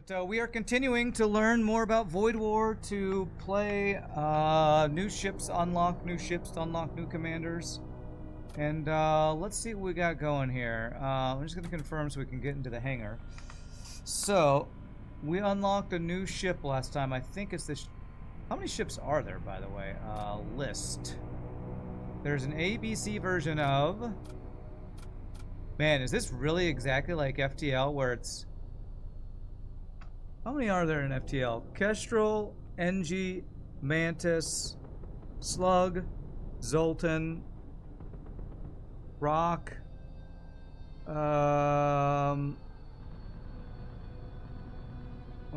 But we are continuing to learn more about Void War to play new ships, unlock new ships, to unlock new commanders. And let's see what we got going here. I'm just going to confirm so we can get into the hangar. So, we unlocked a new ship last time. I think it's this... How many ships are there, by the way? List. There's an ABC version of... Man, is this really exactly like FTL where it's... How many are there in FTL? Kestrel, NG, Mantis, Slug, Zoltan, Rock, what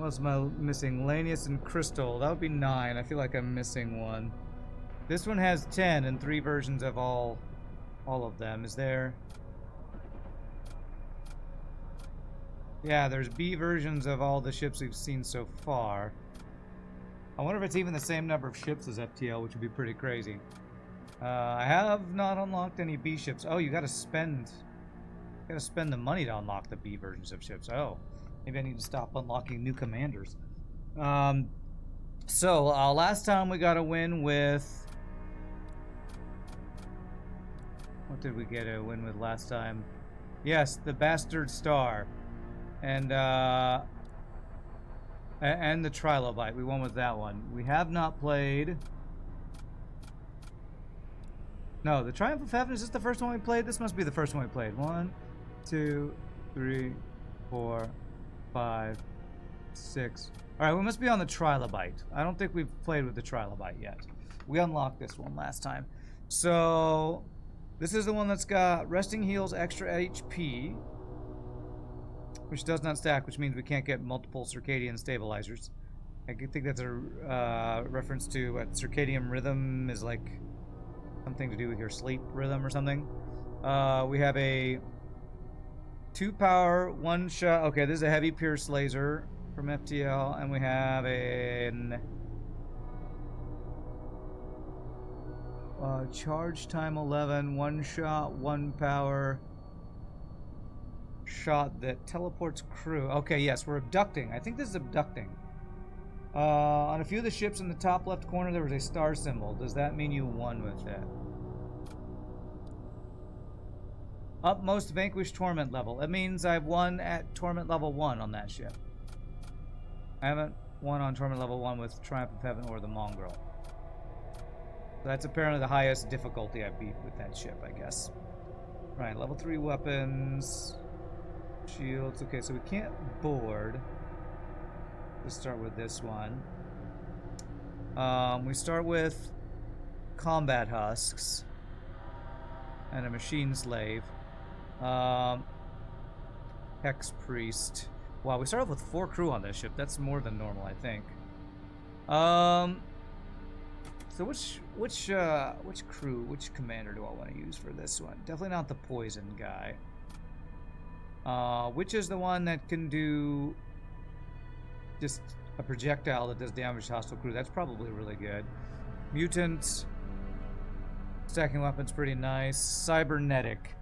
else am I missing? Lanius and Crystal. That would be 9. I feel like I'm missing one. This one has 10 and 3 versions of all of them. Is there... Yeah, there's B versions of all the ships we've seen so far. I wonder if it's even the same number of ships as FTL, which would be pretty crazy. I have not unlocked any B ships. Oh, you gotta spend the money to unlock the B versions of ships. Oh, maybe I need to stop unlocking new commanders. So last time we got a win with... What did we get a win with last time? Yes, the Bastard Star. And the Trilobite. We won with that one. We have not played... No, the Triumph of Heaven, is this the first one we played? This must be the first one we played. 1, 2, 3, 4, 5, 6. Alright, we must be on the Trilobite. I don't think we've played with the Trilobite yet. We unlocked this one last time. So, this is the one that's got Resting Heals, extra HP, which does not stack, which means we can't get multiple circadian stabilizers. I think that's a reference to what circadian rhythm is, like something to do with your sleep rhythm or something. We have a 2-power, 1-shot. Okay, this is a heavy pierce laser from FTL, and we have an charge time 11, 1-shot, 1-power. Shot that teleports crew. Okay, yes, we're abducting. I think this is abducting. On a few of the ships in the top left corner, there was a star symbol. Does that mean you won with it? Upmost vanquished Torment level. It means I've won at Torment level 1 on that ship. I haven't won on Torment level 1 with Triumph of Heaven or the Mongrel. So that's apparently the highest difficulty I beat with that ship, I guess. Right, level 3 weapons. Shields. Okay, so we can't board. Let's start with this one. We start with combat husks and a machine slave. Hex priest. Wow, we start off with 4 crew on this ship. That's more than normal, I think. So which commander do I want to use for this one? Definitely not the poison guy. Which is the one that can do just a projectile that does damage to hostile crew? That's probably really good. Mutant. Stacking weapons, pretty nice. Cybernetic.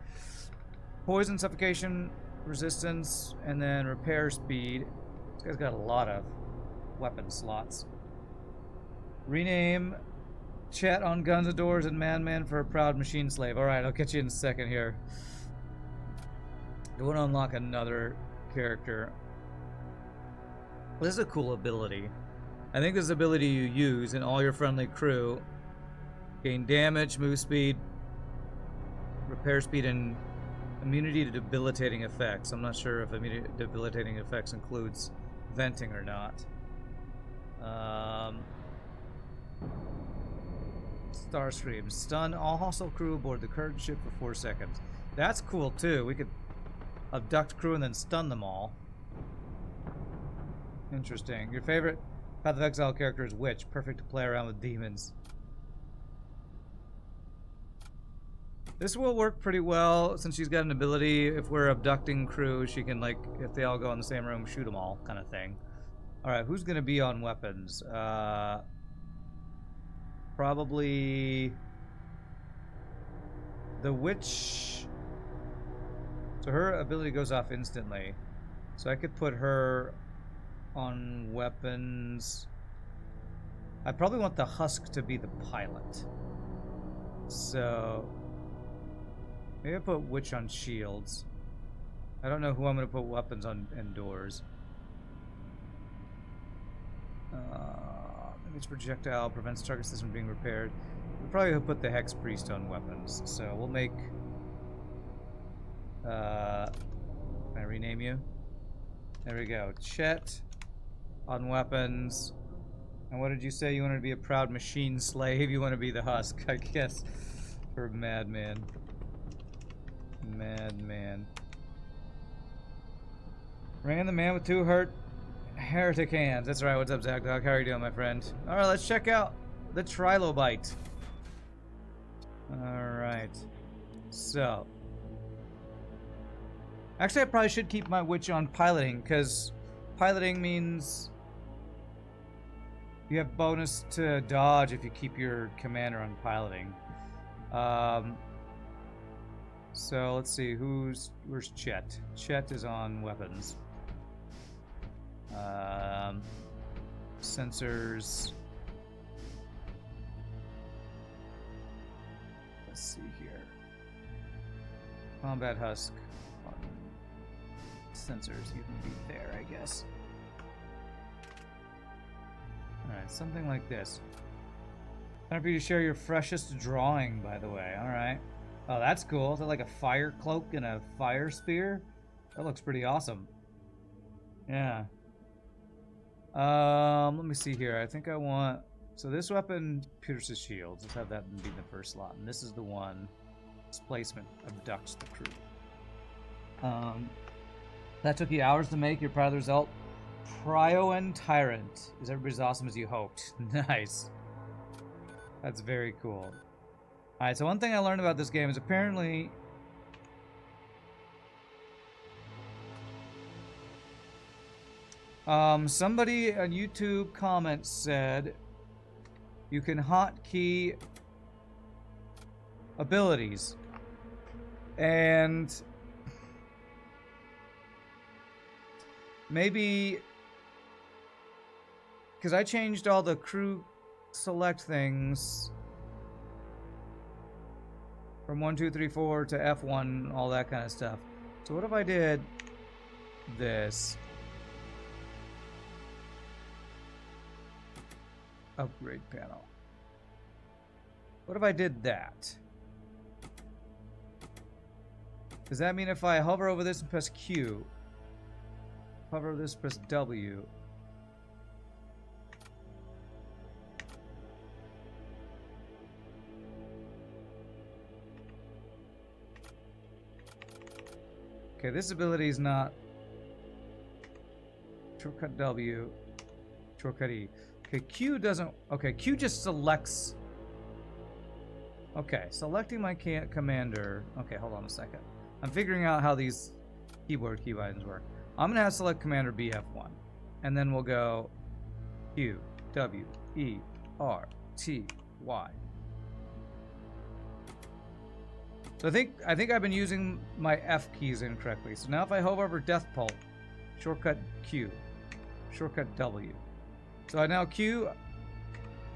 Poison, suffocation, resistance, and then repair speed. This guy's got a lot of weapon slots. Rename Chet on Guns and Doors and Man for a Proud Machine Slave. Alright, I'll catch you in a second here. I want to unlock another character. This is a cool ability. I think this ability you use in all your friendly crew. Gain damage, move speed, repair speed, and immunity to debilitating effects. I'm not sure if immunity to debilitating effects includes venting or not. Starscream. Stun all hostile crew aboard the current ship for 4 seconds. That's cool too. We could abduct crew and then stun them all. Interesting. Your favorite Path of Exile character is which? Perfect to play around with demons. This will work pretty well since she's got an ability. If we're abducting crew, she can, like, if they all go in the same room, shoot them all, kind of thing. Alright, who's going to be on weapons? Probably the witch. So her ability goes off instantly. So I could put her weapons. I probably want the husk to be the pilot. So maybe I put witch on shields. I don't know who I'm going to put weapons on and doors. Maybe it's projectile, prevents target system from being repaired. We'll probably put the Hex Priest on weapons. So we'll make... can I rename you? There we go. Chet on weapons. And what did you say? You wanted to be a proud machine slave? You want to be the husk, I guess. For Madman. Madman. Ran the man with two heretic hands. That's right. What's up, Zach Dog? How are you doing, my friend? Alright, let's check out the Trilobite. Alright. So. Actually, I probably should keep my witch on piloting, because piloting means you have bonus to dodge if you keep your commander on piloting. So let's see, where's Chet? Chet is on weapons. Sensors. Let's see here. Combat husk. Sensors, you can be there, I guess. Alright, something like this. Time for you to share your freshest drawing, by the way. Alright. Oh, that's cool. Is that like a fire cloak and a fire spear? That looks pretty awesome. Yeah. Let me see here. I think I want... So this weapon pierces shields. Let's have that be the first slot. And this is the one. Displacement abducts the crew. That took you hours to make. You're proud of the result. Prioan Tyrant. Is everybody as awesome as you hoped? Nice. That's very cool. Alright, so one thing I learned about this game is apparently... somebody on YouTube comment said you can hotkey abilities. And... maybe... because I changed all the crew select things from 1, 2, 3, 4 to F1, all that kind of stuff. So what if I did this? Upgrade panel. What if I did that? Does that mean if I hover over this and press Q, hover over this, press W, okay, this ability is not shortcut W, shortcut E. Okay, Q doesn't... okay, Q just selects... okay, selecting my commander... okay, hold on a second. I'm figuring out how these keyboard keybinds work. I'm going to have select commander BF1. And then we'll go Q, W, E, R, T, Y. So I think I've been using my F keys incorrectly. So now if I hover over Death Pulp, shortcut Q, shortcut W. So now Q,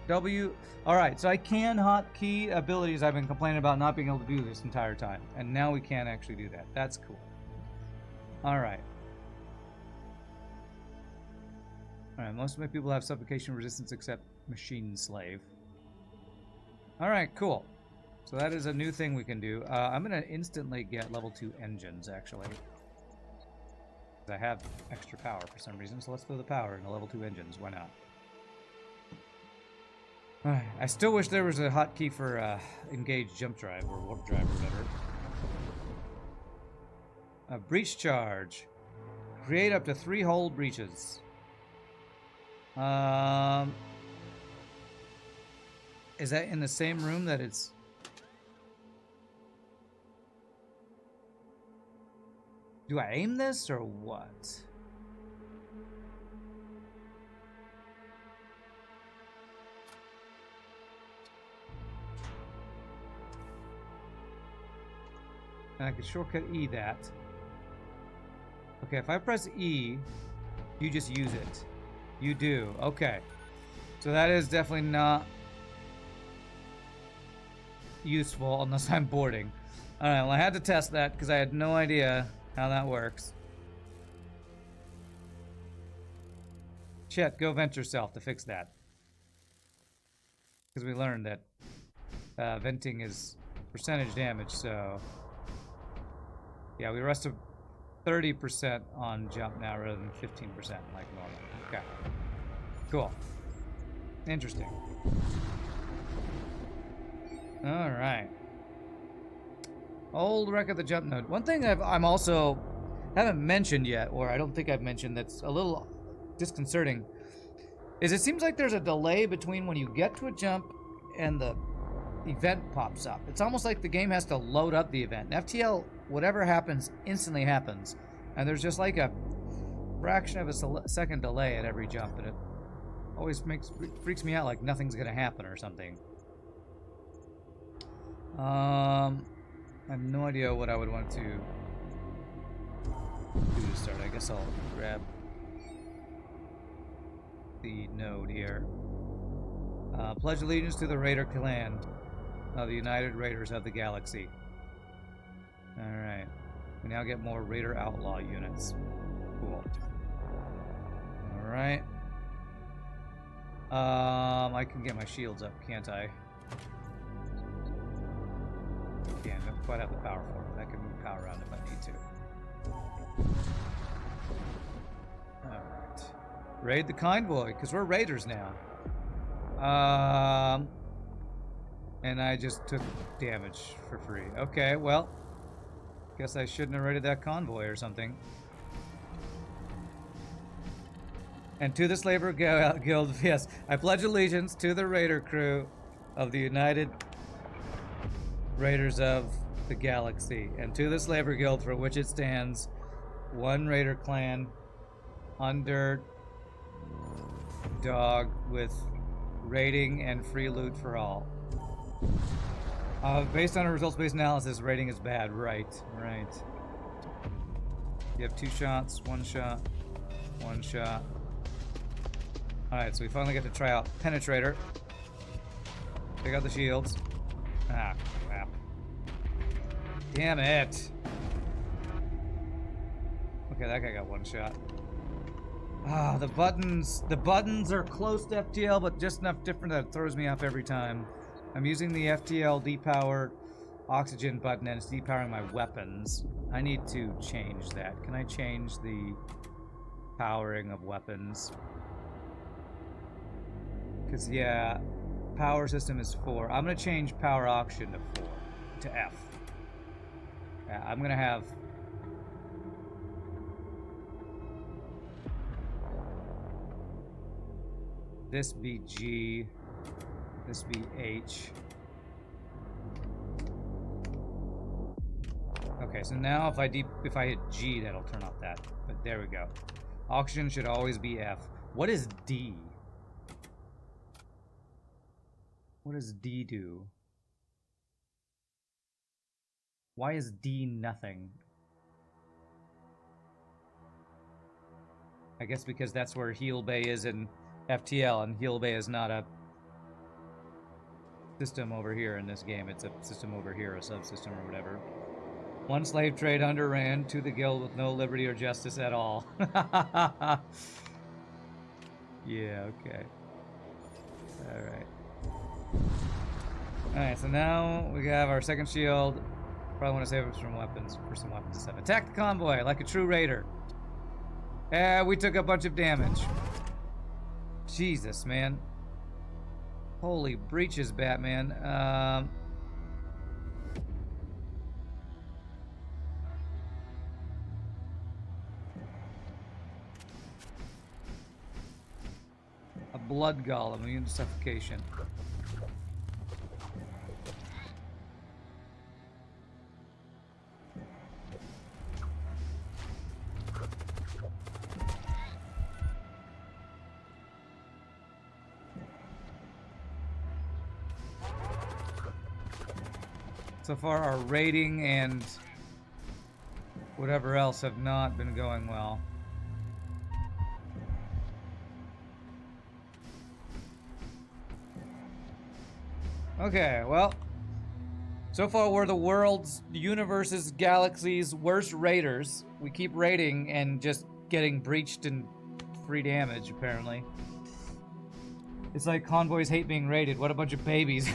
W. Alright, so I can hotkey abilities I've been complaining about not being able to do this entire time. And now we can actually do that. That's cool. Alright. Alright, most of my people have suffocation resistance except Machine Slave. Alright, cool. So that is a new thing we can do. I'm going to instantly get level 2 engines, actually. I have extra power for some reason, so let's throw the power into level 2 engines. Why not? Alright, I still wish there was a hotkey for engage jump drive or warp drive or whatever. Breach charge. Create up to 3 hull breaches. Is that in the same room that it's... do I aim this or what? And I can shortcut E that. Okay, if I press E, you just use it. You do. Okay. So that is definitely not useful unless I'm boarding. Alright, well I had to test that because I had no idea how that works. Chet, go vent yourself to fix that. Because we learned that venting is percentage damage, so... Yeah, we rest 30% on jump now rather than 15% like normal. Okay. Cool. Interesting. Alright. Old wreck of the jump node. One thing I'm also haven't mentioned yet, or I don't think I've mentioned that's a little disconcerting, is it seems like there's a delay between when you get to a jump and the event pops up. It's almost like the game has to load up the event. In FTL, whatever happens instantly happens, and there's just like a fraction of a second delay at every jump, and it always freaks me out like nothing's gonna happen or something. I have no idea what I would want to do to start. I guess I'll grab the node here. Pledge allegiance to the Raider clan of the United Raiders of the Galaxy. Alright. We now get more Raider Outlaw units. Cool. Alright. I can get my shields up, can't I? Can't. Don't quite have the power for it. I can move power around if I need to. Alright. Raid the convoy, because we're raiders now. And I just took damage for free. Okay, well, guess I shouldn't have raided that convoy or something. And to the Slaver Guild, yes, I pledge allegiance to the Raider crew of the United Raiders of the Galaxy, and to the Slaver Guild for which it stands, one Raider clan under dog with rating and free loot for all. Based on a results-based analysis, rating is bad. Right. You have 2 shots, 1 shot, 1 shot. Alright, so we finally get to try out Penetrator. Take out the shields. Ah, crap. Damn it. Okay, that guy got 1 shot. Ah, the buttons are close to FTL, but just enough different that it throws me off every time. I'm using the FTL depower oxygen button and it's depowering my weapons. I need to change that. Can I change the powering of weapons? Because, yeah, power system is 4. I'm going to change power oxygen to 4, to F. Yeah, I'm going to have... this be G, this be H. Okay, so now if I hit G, that'll turn off that. But there we go. Oxygen should always be F. What is D? What does D do? Why is D nothing? I guess because that's where Heal Bay is in FTL, and Heal Bay is not a system over here in this game. It's a system over here, a subsystem or whatever. One slave trade underran to the guild with no liberty or justice at all. Yeah, okay. Alright. Alright, so now we have our second shield. Probably want to save us from weapons, for some weapons and stuff. Attack the convoy like a true raider. We took a bunch of damage. Jesus, man. Holy breeches, Batman. A blood golem, immune to suffocation. So far, our rating and whatever else have not been going well. Okay, well, so far we're the world's, the universe's, galaxy's worst raiders. We keep raiding and just getting breached and free damage, apparently. It's like convoys hate being raided. What a bunch of babies.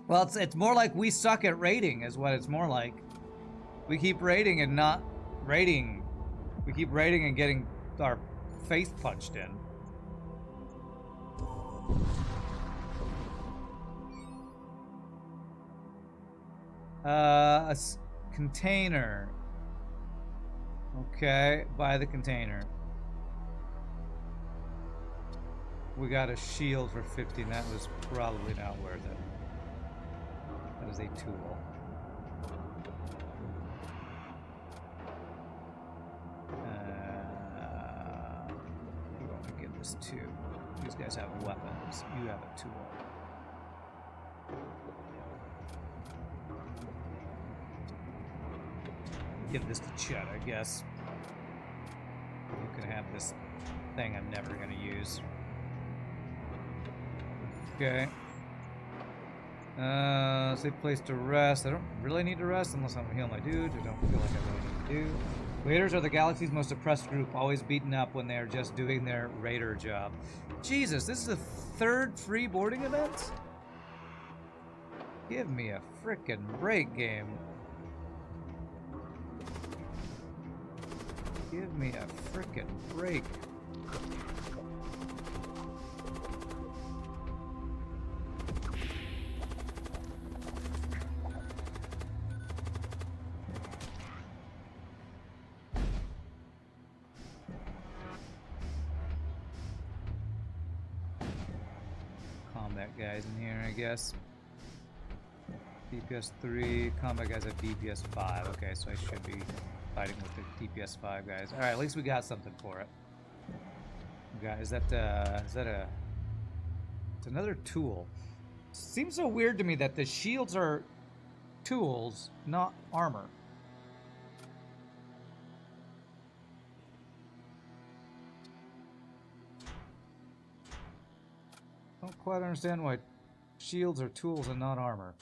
Well, it's more like we suck at raiding is what it's more like. We keep raiding and not raiding. We keep raiding and getting our face punched in. Container. Okay, buy the container. We got a shield for 50, and that was probably not worth it. That is a tool. Who do I want to give this to? These guys have weapons. You have a tool. Give this to Chet, I guess. You can have this thing I'm never going to use. Okay. Safe place to rest. I don't really need to rest unless I'm gonna heal my dudes. I don't feel like I really need to do. Raiders are the galaxy's most oppressed group, always beaten up when they are just doing their raider job. Jesus, this is the third free boarding event? Give me a frickin' break, game. Give me a frickin' break. Combat guys in here, I guess. DPS 3, combat guys have DPS 5. Okay, so I should be fighting with the DPS 5 guys. Alright, at least we got something for it. Is that a... It's another tool. Seems so weird to me that the shields are tools, not armor. Don't quite understand why shields are tools and not armor.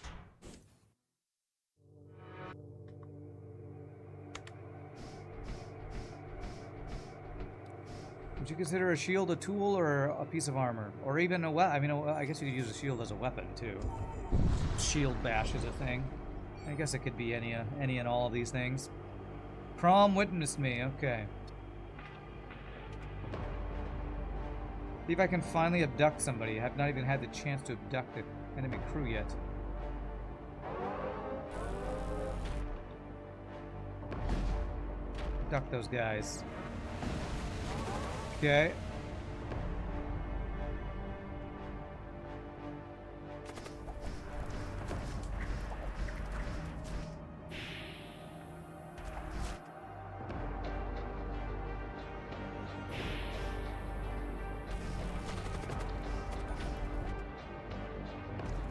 Would you consider a shield a tool or a piece of armor? Or even a weapon? I mean, I guess you could use a shield as a weapon, too. Shield bash is a thing. I guess it could be any and all of these things. Prom witnessed me, okay. See if I can finally abduct somebody. I have not even had the chance to abduct the enemy crew yet. Abduct those guys. Okay.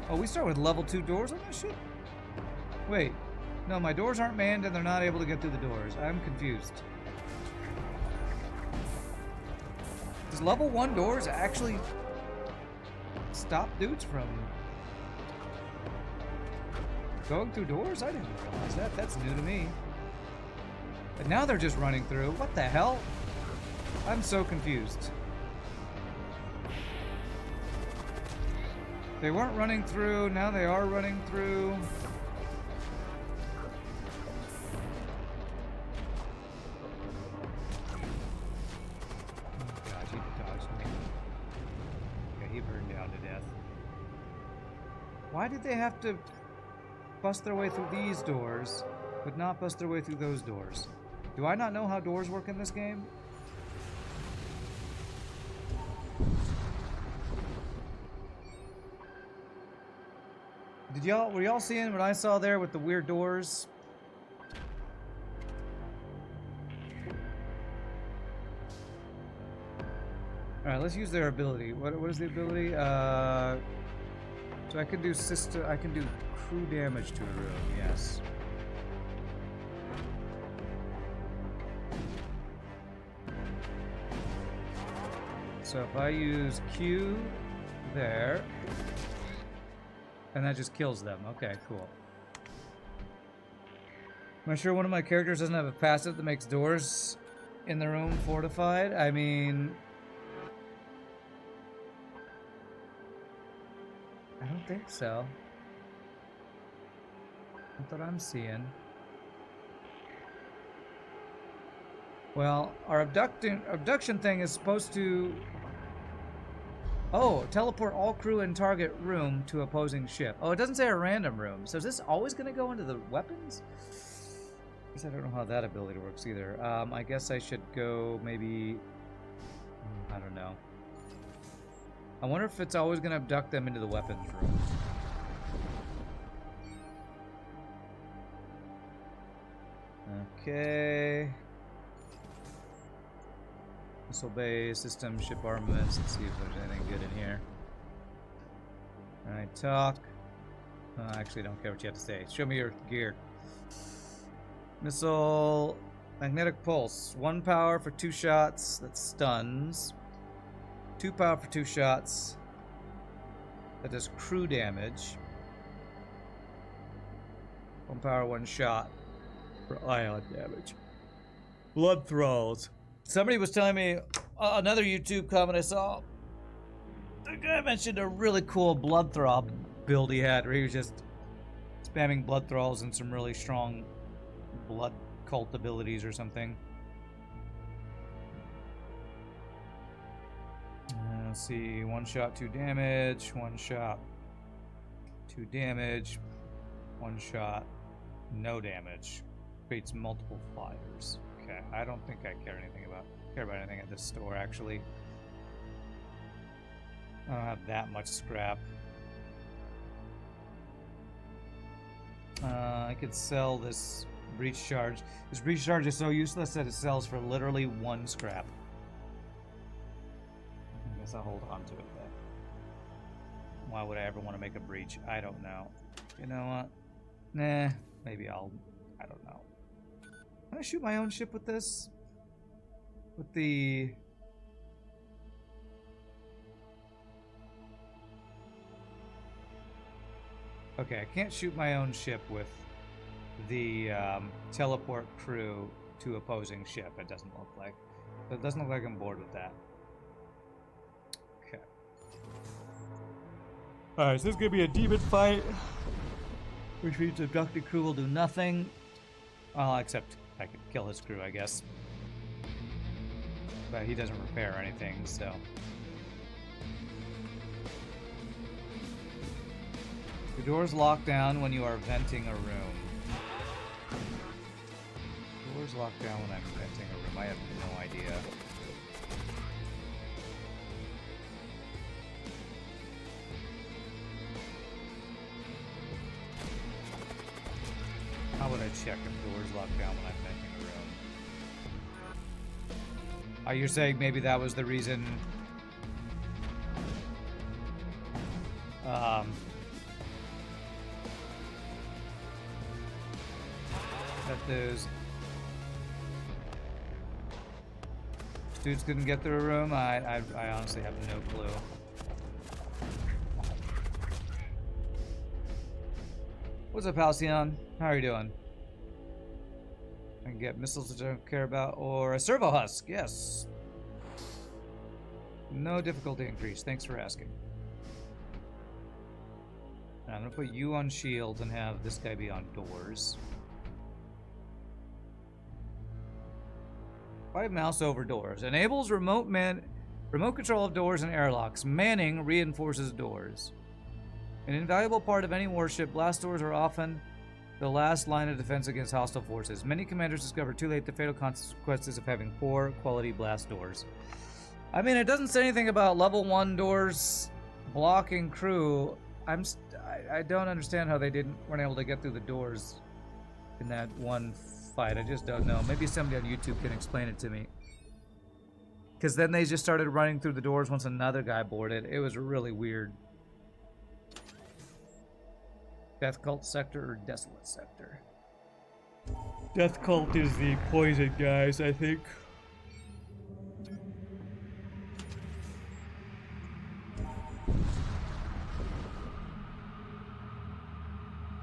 Oh, we start with level 2 doors on this shit? Wait. No, my doors aren't manned and they're not able to get through the doors. I'm confused. Does level 1 doors actually stop dudes from going through doors? I didn't realize that. That's new to me. But now they're just running through. What the hell? I'm so confused. They weren't running through, now they are running through. Oh god, he dodged me. Okay, he burned down to death. Why did they have to bust their way through these doors, but not bust their way through those doors? Do I not know how doors work in this game? Were y'all seeing what I saw there with the weird doors? Alright, let's use their ability. What is the ability? So I can do crew damage to a room, yes. So if I use Q, there. And that just kills them. Okay, cool. Am I sure one of my characters doesn't have a passive that makes doors in the room fortified? I mean... I don't think so. Not that I'm seeing. Well, our abduction thing is supposed to... Oh, teleport all crew in target room to opposing ship. Oh, it doesn't say a random room. So is this always going to go into the weapons? I guess I don't know how that ability works either. I guess I should go maybe... I don't know. I wonder if it's always going to abduct them into the weapons room. Okay. Missile bay, system, ship armaments. Let's see if there's anything good in here. Alright, talk. I actually don't care what you have to say. Show me your gear. Missile, magnetic pulse. 1 power for 2 shots. That stuns. 2 power for 2 shots. That does crew damage. 1 power, 1 shot for ion damage. Blood thralls. Somebody was telling me, another YouTube comment I saw, the guy mentioned a really cool blood thrall build he had, where he was just spamming blood thralls and some really strong blood cult abilities or something. Let's see, 1 shot, 2 damage, 1 shot, 2 damage, 1 shot, no damage. Creates multiple flyers. Okay, I don't think I care about anything at this store, actually. I don't have that much scrap. I could sell this breach charge. This breach charge is so useless that it sells for literally 1 scrap. I guess I'll hold on to it then. Why would I ever want to make a breach? I don't know. You know what? Nah, maybe I don't know. Can I shoot my own ship with this? With the... Okay, I can't shoot my own ship with the teleport crew to opposing ship. It doesn't look like. It doesn't look like I'm bored with that. Okay. Alright, so this is gonna be a demon fight. Which means abducted crew will do nothing. Well, except I could kill his crew, I guess. But he doesn't repair anything, so... The doors lock down when you are venting a room. Doors lock down when I'm venting a room. I have no idea. How would I check if doors lock down when I'm venting a room? Are you saying maybe that was the reason? That those dudes couldn't get through a room? I honestly have no clue. What's up, Halcyon? How are you doing? I can get missiles that I don't care about, or a servo husk, yes. No difficulty increase, thanks for asking. And I'm gonna put you on shields and have this guy be on doors. 5 mouse over doors. Enables remote control of doors and airlocks. Manning reinforces doors. An invaluable part of any warship, blast doors are often the last line of defense against hostile forces. Many commanders discover too late the fatal consequences of having poor quality blast doors. I mean, it doesn't say anything about level 1 doors blocking crew. I don't understand how they weren't able to get through the doors in that one fight. I just don't know. Maybe somebody on YouTube can explain it to me. Because then they just started running through the doors once another guy boarded. It was really weird. Death Cult Sector or Desolate Sector? Death Cult is the poison guys, I think.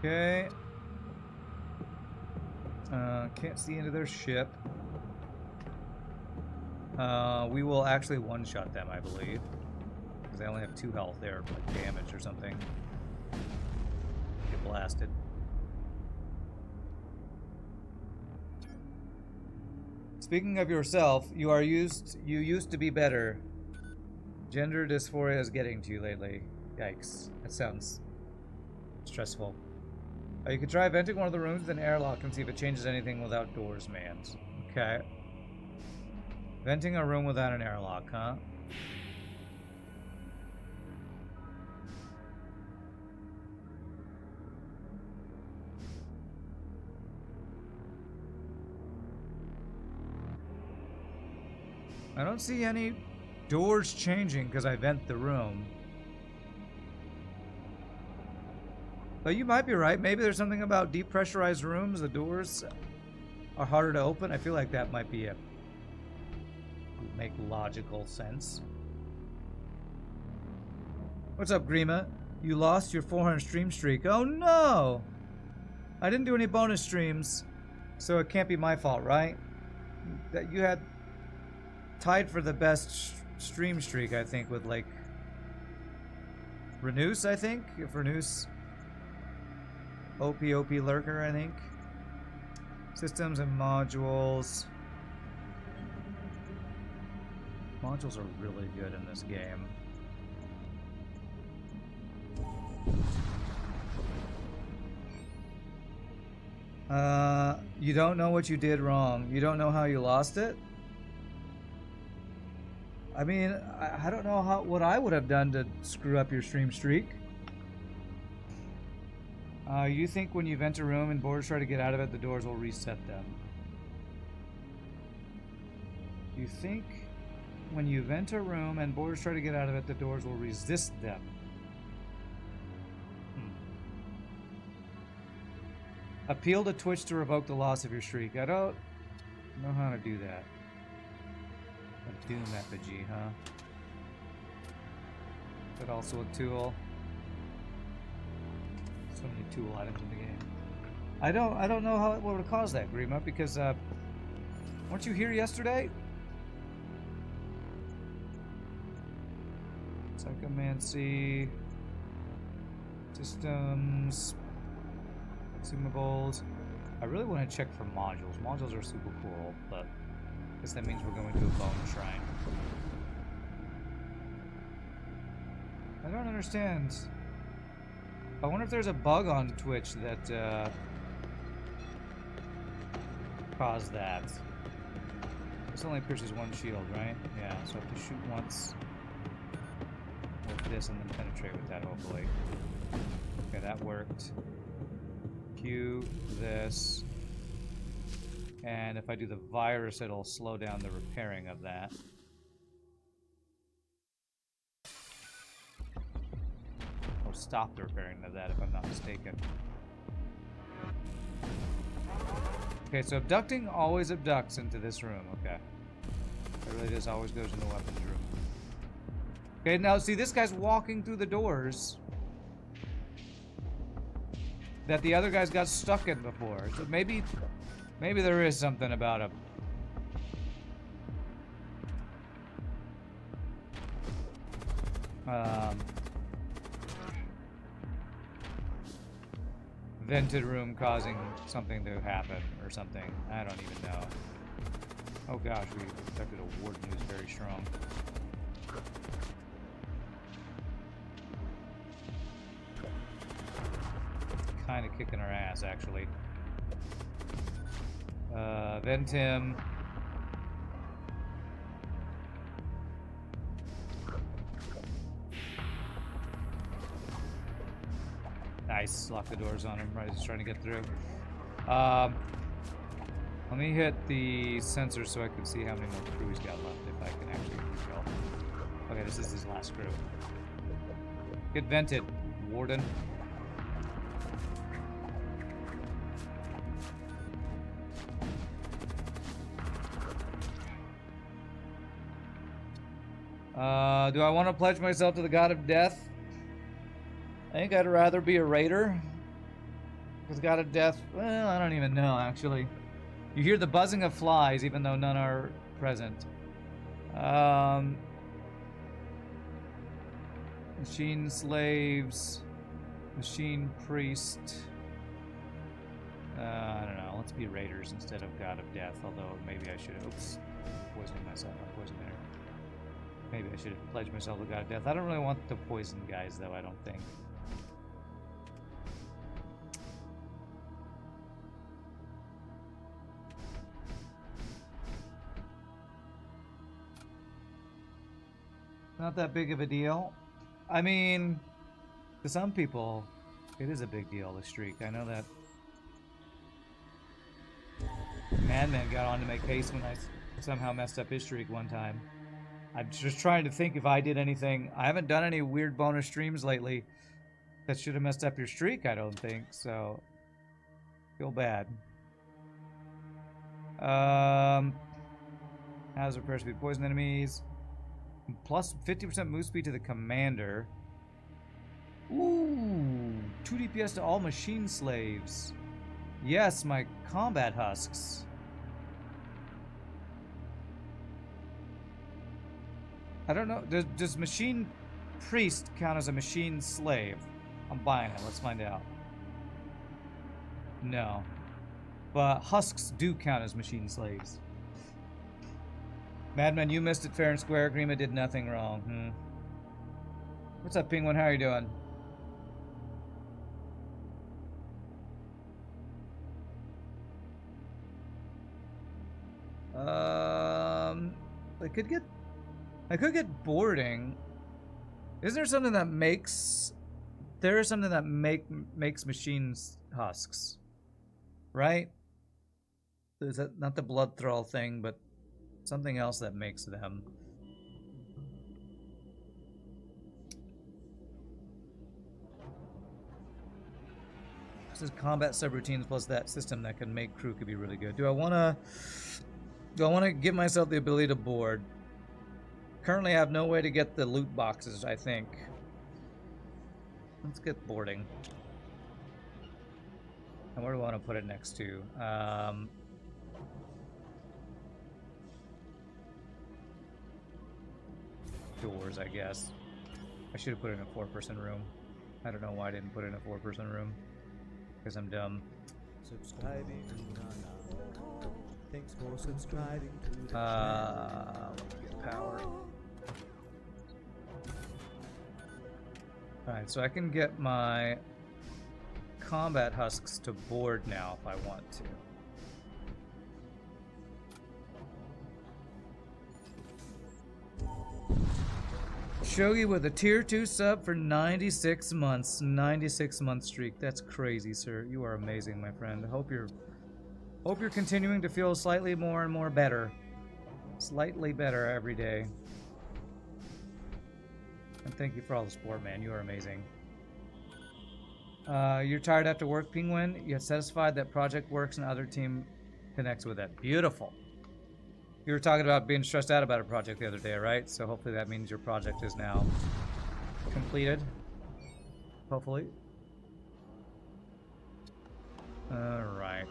Okay. Can't see into their ship. We will actually one-shot them, I believe. Because they only have 2 health there, like damage or something. Get blasted. Speaking of yourself, you used to be better. Gender dysphoria is getting to you lately. Yikes. That sounds stressful. You could try venting one of the rooms with an airlock and see if it changes anything without doors manned. Okay. Venting a room without an airlock, huh? I don't see any doors changing because I vent the room. But you might be right. Maybe there's something about depressurized rooms. The doors are harder to open. I feel like that might be make logical sense. What's up, Grima? You lost your 400 stream streak. Oh no! I didn't do any bonus streams, so it can't be my fault, right? That you had tied for the best stream streak, I think, with like Renus, I think. If Renus OP Lurker, I think. Systems and modules. Modules are really good in this game. You don't know what you did wrong. You don't know how you lost it? I mean, I don't know what I would have done to screw up your stream streak. You think when you vent a room and boarders try to get out of it, the doors will reset them. You think when you vent a room and boarders try to get out of it, the doors will resist them. Appeal to Twitch to revoke the loss of your streak. I don't know how to do that. A Doom effigy, huh? Is that also a tool? So many tool items in the game. I don't know what would have caused that, Grima, because weren't you here yesterday? Psychomancy, systems, consumables. I really want to check for modules. Modules are super cool, but I guess that means we're going to a bone shrine. I don't understand. I wonder if there's a bug on Twitch that caused that. This only pierces one shield, right? Yeah, so I have to shoot once with this and then penetrate with that, hopefully. Okay, that worked. Q this. And if I do the virus, it'll slow down the repairing of that. Or stop the repairing of that, if I'm not mistaken. Okay, so abducting always abducts into this room. Okay. It really just always goes in the weapons room. Okay, now see, this guy's walking through the doors that the other guys got stuck in before. So maybe there is something about him. Vented room causing something to happen or something. I don't even know. Oh gosh, we affected a warden who's very strong. Kind of kicking our ass, actually. Vent him. Nice. Lock the doors on him right as he's trying to get through. Let me hit the sensor so I can see how many more crew he's got left, if I can actually control. Okay, this is his last crew. Get vented, Warden. Do I want to pledge myself to the god of death? I think I'd rather be a raider. Has God of Death? Well, I don't even know, actually. You hear the buzzing of flies, even though none are present. Machine slaves. Machine priest. I don't know. Let's be raiders instead of God of Death, although maybe I should have... Oops. Poisoning myself. I'm poisoning there. Maybe I should have pledged myself to God of Death. I don't really want the poison guys, though, I don't think. Not that big of a deal. I mean, to some people, it is a big deal, the streak. I know that Madman got on to make haste when I somehow messed up his streak one time. I'm just trying to think if I did anything. I haven't done any weird bonus streams lately that should have messed up your streak, I don't think, so feel bad. Hazard pressure speed, poison enemies. Plus 50% move speed to the commander. Ooh, 2 DPS to all machine slaves. Yes, my combat husks. I don't know. Does machine priest count as a machine slave? I'm buying it. Let's find out. No. But husks do count as machine slaves. Madman, you missed it fair and square. Agreement did nothing wrong. What's up, Penguin? How are you doing? I could get boarding. Is there something that makes... There is something that makes machines husks. Right? Is that not the blood thrall thing, but something else that makes them. This is combat subroutines plus that system that can make crew could be really good. Do I wanna give myself the ability to board? Currently I have no way to get the loot boxes, I think. Let's get boarding. And where do I want to put it next to? Doors, I guess. I should have put it in a 4-person room. I don't know why I didn't put it in a 4-person room. Because I'm dumb. Subscribing to Nana. Thanks for subscribing to the power. Alright, so I can get my combat husks to board now if I want to. Shogi with a tier 2 sub for 96 months. 96 month streak. That's crazy, sir. You are amazing, my friend. Hope you're continuing to feel slightly more and more better. Slightly better every day. And thank you for all the support, man. You are amazing. You're tired after work, Penguin? You're satisfied that project works and other team connects with it. Beautiful. You were talking about being stressed out about a project the other day, right? So hopefully that means your project is now completed. Hopefully. Alright.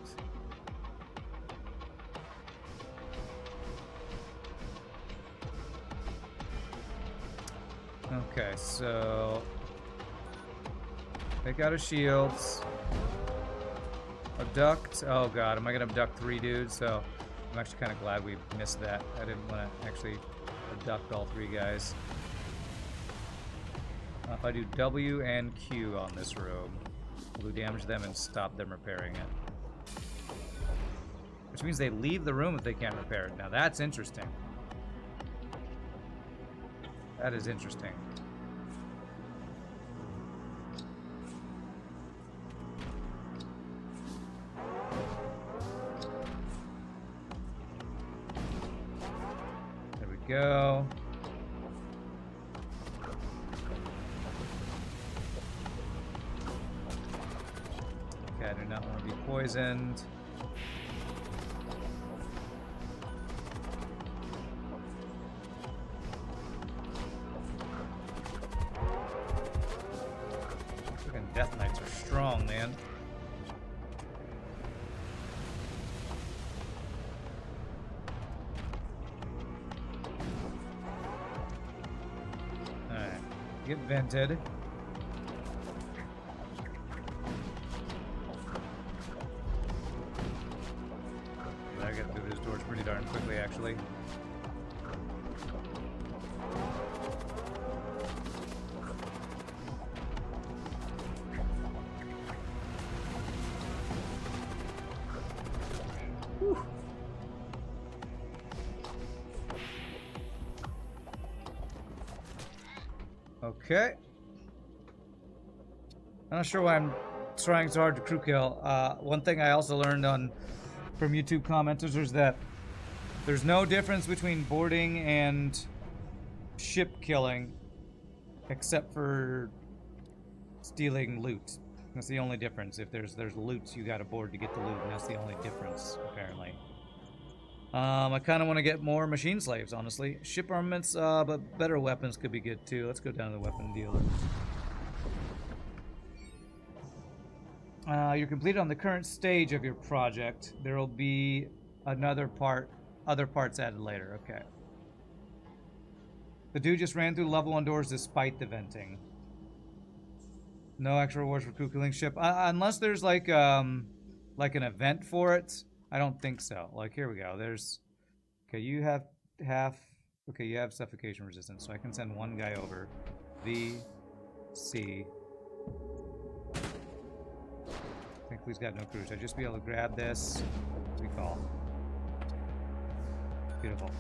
Okay, so take out his shields. Abduct. Oh god, am I gonna abduct 3 dudes? So I'm actually kind of glad we missed that. I didn't want to actually abduct all 3 guys. If I do W and Q on this room, we'll do damage to them and stop them repairing it. Which means they leave the room if they can't repair it. Now that's interesting. That is interesting. There we go. Okay, I do not want to be poisoned. Death Knights are strong, man. Get vented. I get through those doors pretty darn quickly, actually. Whew. Okay. I'm not sure why I'm trying so hard to crew kill. One thing I also learned from YouTube commenters is that there's no difference between boarding and ship killing, except for stealing loot. That's the only difference. If there's loot, you gotta board to get the loot, and that's the only difference, apparently. I kind of want to get more machine slaves, honestly. Ship armaments, but better weapons could be good too. Let's go down to the weapon dealer. You're completed on the current stage of your project. There will be other parts added later. Okay. The dude just ran through level 1 doors despite the venting. No extra rewards for crew killing ship, unless there's like an event for it. I don't think so. Like, here we go. Okay, you have okay, you have suffocation resistance, so I can send one guy over. V, C. Thankfully, he's got no crew, so I'd just be able to grab this. Recall. Beautiful.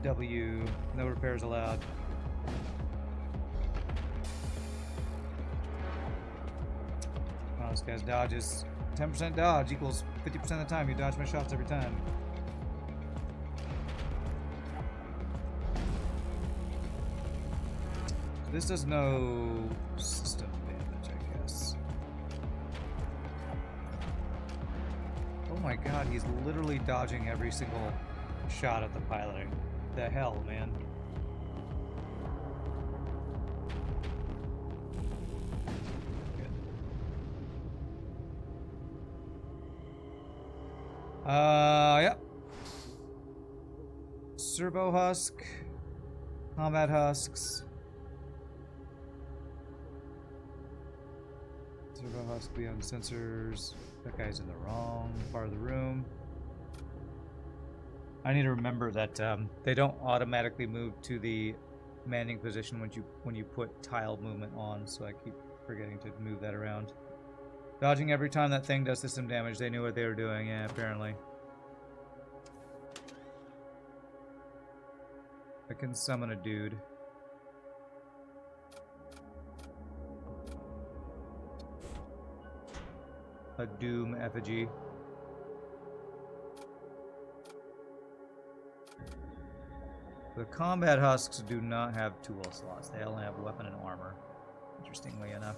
W. No repairs allowed. Oh, this guy's dodge is 10% dodge equals 50% of the time. You dodge my shots every time. This does no system damage, I guess. Oh my god, he's literally dodging every single shot at the pilot. The hell, man. Good. Yep. Servo husk. Combat husks. Servo husk beyond sensors. That guy's in the wrong part of the room. I need to remember that they don't automatically move to the manning position when you put tile movement on, so I keep forgetting to move that around. Dodging every time that thing does system damage. They knew what they were doing, yeah, apparently. I can summon a dude. A doom effigy. The combat husks do not have tool slots. They only have weapon and armor, interestingly enough.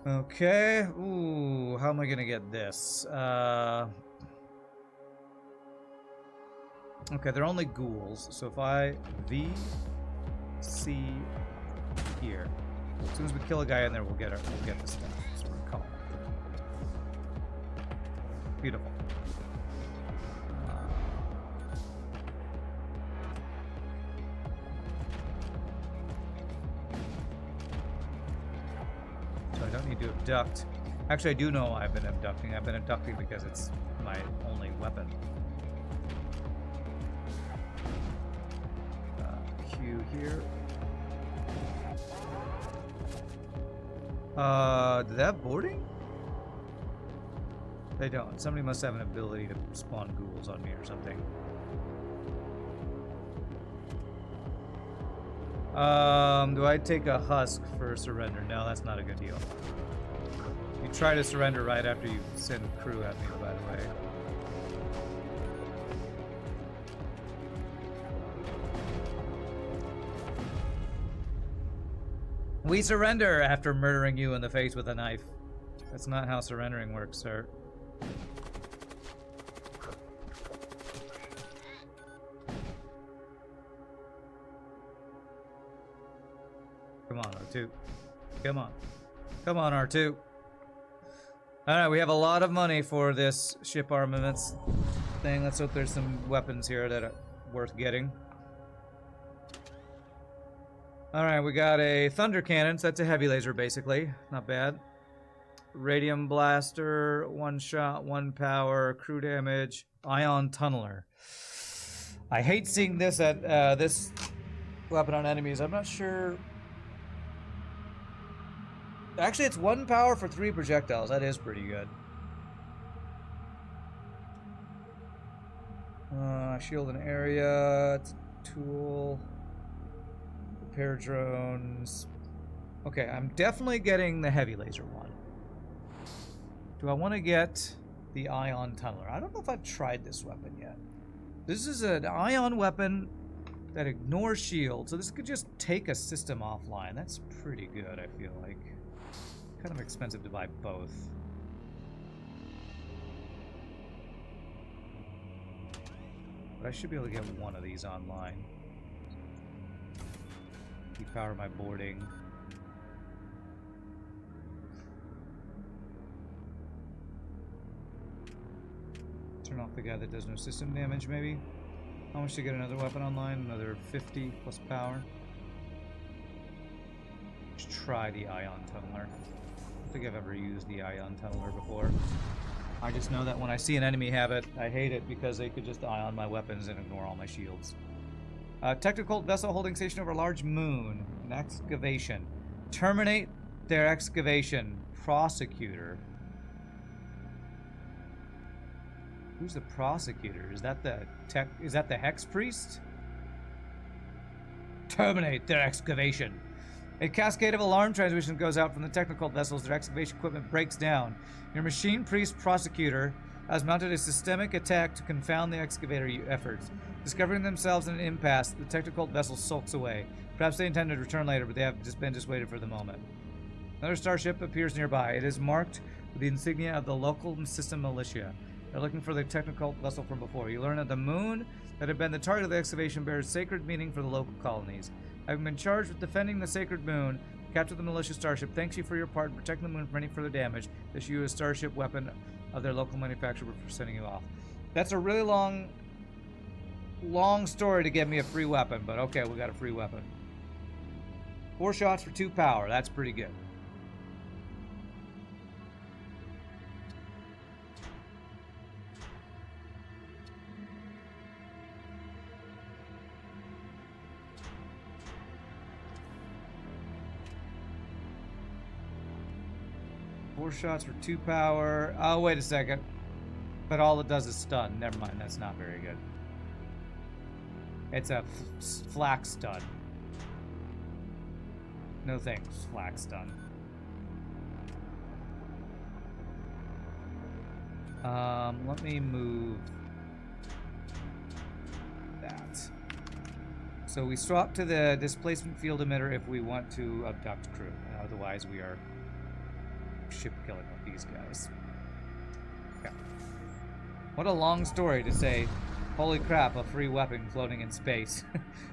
Okay. Ooh, how am I gonna get this? Okay, they're only ghouls, so if I V C here. As soon as we kill a guy in there, we'll get the stuff. So we're calling. Beautiful. So I don't need to abduct. Actually, I do know I've been abducting. I've been abducting because it's my only weapon. Q here. Do they have boarding? They don't. Somebody must have an ability to spawn ghouls on me or something. Do I take a husk for surrender? No, that's not a good deal. You try to surrender right after you send crew at me, by the way. We surrender after murdering you in the face with a knife. That's not how surrendering works, sir. Come on, O2. Come on. Come on, R2. Alright, we have a lot of money for this ship armaments thing. Let's hope there's some weapons here that are worth getting. Alright, we got a thunder cannon, so that's a heavy laser basically. Not bad. Radium blaster, 1 shot, 1 power, crew damage, ion tunneler. I hate seeing this at this weapon on enemies. I'm not sure. Actually, it's 1 power for 3 projectiles. That is pretty good. Shield an area. It's a tool. Repair drones. Okay, I'm definitely getting the heavy laser one. Do I want to get the ion tunneler? I don't know if I've tried this weapon yet. This is an ion weapon that ignores shield, so this could just take a system offline. That's pretty good, I feel like. Kind of expensive to buy both. But I should be able to get one of these online. Depower my boarding. Turn off the guy that does no system damage, maybe? How much to get another weapon online? Another 50 plus power. Let's try the ion tunneler. I don't think I've ever used the ion tunneler before. I just know that when I see an enemy have it, I hate it because they could just ion my weapons and ignore all my shields. Technical vessel holding station over a large moon. An excavation. Terminate their excavation. Prosecutor. Who's the prosecutor? Is that the Hex Priest? Terminate their excavation. A cascade of alarm transmissions goes out from the technical vessels. Their excavation equipment breaks down. Your machine priest prosecutor has mounted a systemic attack to confound the excavator efforts. Discovering themselves in an impasse, the technical vessel sulks away. Perhaps they intend to return later, but they have just been dissuaded for the moment. Another starship appears nearby. It is marked with the insignia of the local system militia. They're looking for the technical vessel from before. You learn that the moon that had been the target of the excavation bears sacred meaning for the local colonies. Having been charged with defending the sacred moon, capture the militia starship. Thanks you for your part in protecting the moon from any further damage. Issue you a starship weapon of their local manufacturer for sending you off. That's a really long story to get me a free weapon, but okay, we got a free weapon. 4 shots for 2 power. That's pretty good. Shots for 2 power. Oh, wait a second. But all it does is stun. Never mind, that's not very good. It's a flak stun. No thanks, flak stun. Let me move that. So we swap to the displacement field emitter if we want to abduct crew. Otherwise, we are ship killing with these guys. Okay. What a long story to say, holy crap, a free weapon floating in space.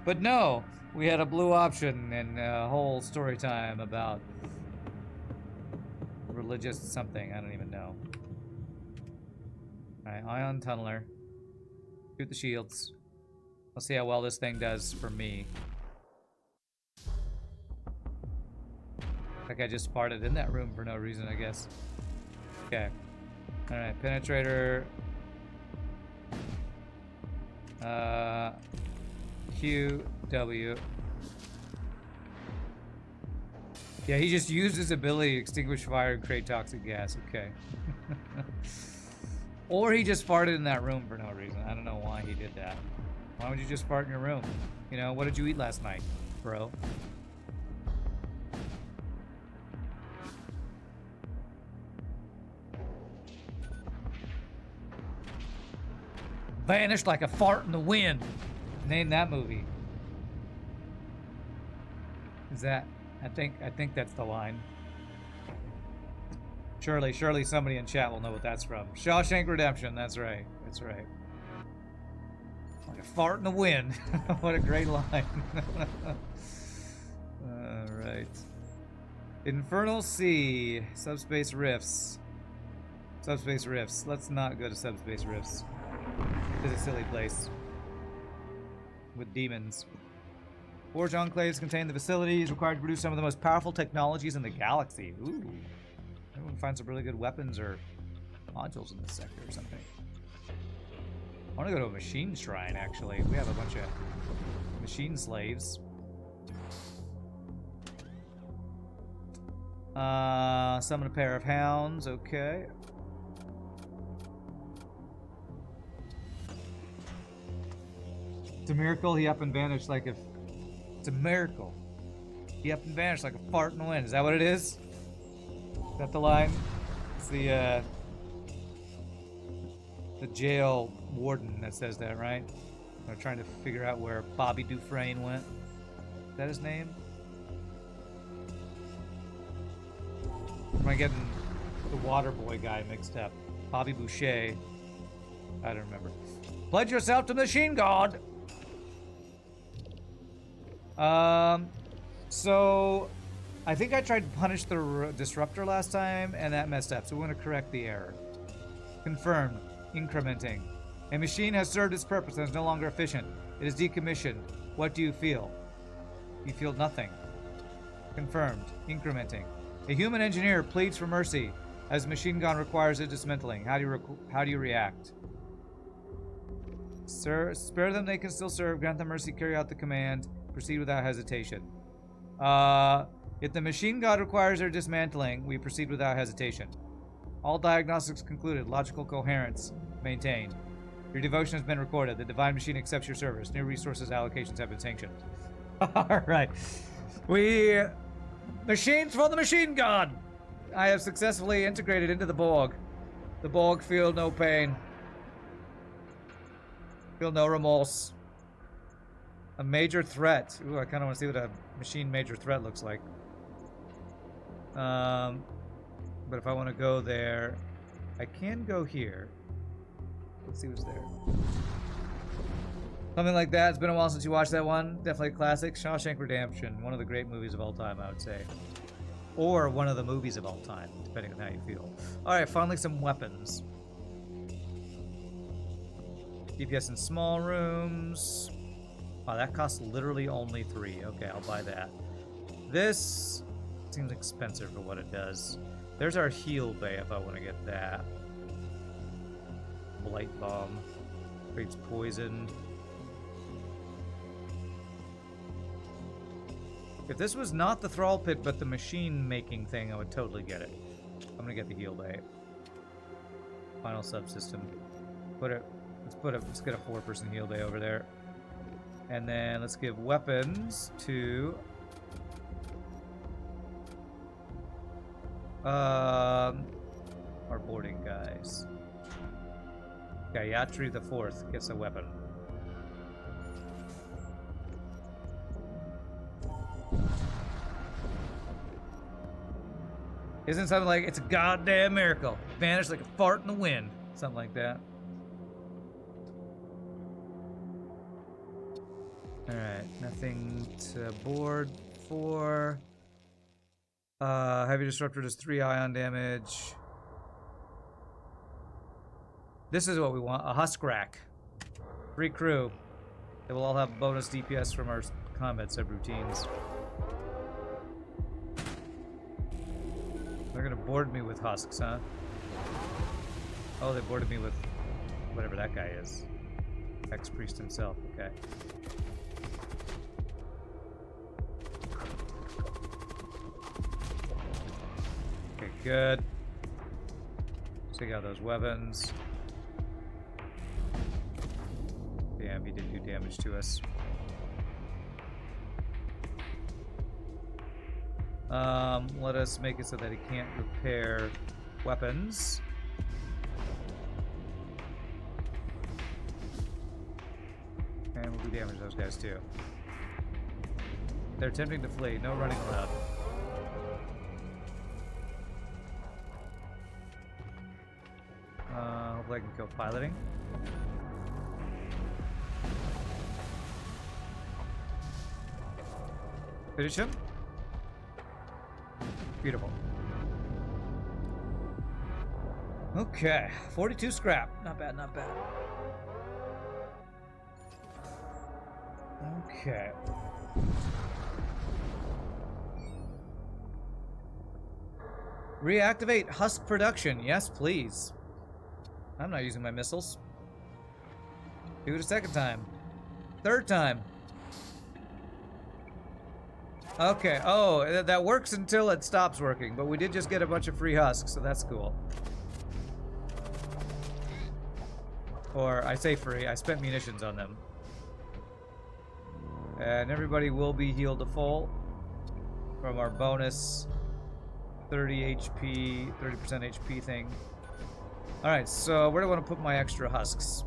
But no, we had a blue option and a whole story time about religious something, I don't even know. Alright, ion tunneler. Shoot the shields. Let's see how well this thing does for me. Like I just farted in that room for no reason, I guess. Okay. Alright, penetrator. Q, W. Yeah, he just used his ability to extinguish fire and create toxic gas. Okay. Or he just farted in that room for no reason. I don't know why he did that. Why would you just fart in your room? You know, what did you eat last night, bro? Vanished like a fart in the wind. Name that movie. Is that? I think that's the line. Surely somebody in chat will know what that's from. Shawshank Redemption. That's right. That's right. Like a fart in the wind. What a great line. All right. Infernal Sea. Subspace Rifts. Subspace Rifts. Let's not go to Subspace Rifts. It's a silly place. With demons. Forge enclaves contain the facilities required to produce some of the most powerful technologies in the galaxy. Ooh. Everyone find some really good weapons or modules in this sector or something. I want to go to a machine shrine, actually. We have a bunch of machine slaves. Summon a pair of hounds. Okay. It's a miracle he up and vanished like if... It's a miracle. He up and vanished like a fart in the wind. Is that what it is? Is that the line? It's the jail warden that says that, right? They're trying to figure out where Bobby Dufresne went. Is that his name? Or am I getting the water boy guy mixed up? Bobby Boucher. I don't remember. Pledge yourself to the machine god! So I think I tried to punish the disruptor last time and that messed up, so we're going to correct the error. Confirm. Incrementing. A machine has served its purpose and is no longer efficient. It is decommissioned. What do you feel? You feel nothing. Confirmed. Incrementing. A human engineer pleads for mercy as machine gun requires its dismantling. How do you react? Sir, spare them, they can still serve. Grant them mercy, carry out the command. Proceed without hesitation. If the machine god requires their dismantling, we proceed without hesitation. All diagnostics concluded. Logical coherence maintained. Your devotion has been recorded. The divine machine accepts your service. New resources allocations have been sanctioned. Alright. Machines for the machine god! I have successfully integrated into the Borg. The Borg feel no pain. Feel no remorse. A major threat. Ooh, I kind of want to see what a machine major threat looks like. But if I want to go there, I can go here. Let's see what's there. Something like that. It's been a while since you watched that one. Definitely a classic. Shawshank Redemption. One of the great movies of all time, I would say. Or one of the movies of all time, depending on how you feel. Alright, finally some weapons. DPS in small rooms. Wow, that costs literally only 3. Okay, I'll buy that. This seems expensive for what it does. There's our heal bay if I want to get that. Blight bomb. Creates poison. If this was not the Thrall Pit but the machine making thing, I would totally get it. I'm gonna get the heal bay. Final subsystem. Let's get a 4-person heal bay over there. And then let's give weapons to our boarding guys. Gayatri the 4th gets a weapon. Isn't something like it's a goddamn miracle? Vanished like a fart in the wind. Something like that. Alright, nothing to board for. Heavy disruptor does 3 ion damage. This is what we want, a husk rack. 3 crew. They will all have bonus DPS from our combat subroutines. They're gonna board me with husks, huh? Oh, they boarded me with whatever that guy is. Ex-priest himself, okay. Okay, good. Take out those weapons. Damn, he did do damage to us. Let us make it so that he can't repair weapons. And we'll do damage to those guys too. They're attempting to flee. No running allowed. Hopefully I can kill piloting. Finish him. Beautiful. Okay, 42 scrap. Not bad, not bad. Okay. Reactivate husk production. Yes, please. I'm not using my missiles. Do it a second time. Third time. Okay. Oh, that works until it stops working, but we did just get a bunch of free husks, so that's cool. Or, I say free, I spent munitions on them. And everybody will be healed to full from our bonus 30 HP, 30% HP thing. Alright, so where do I want to put my extra husks?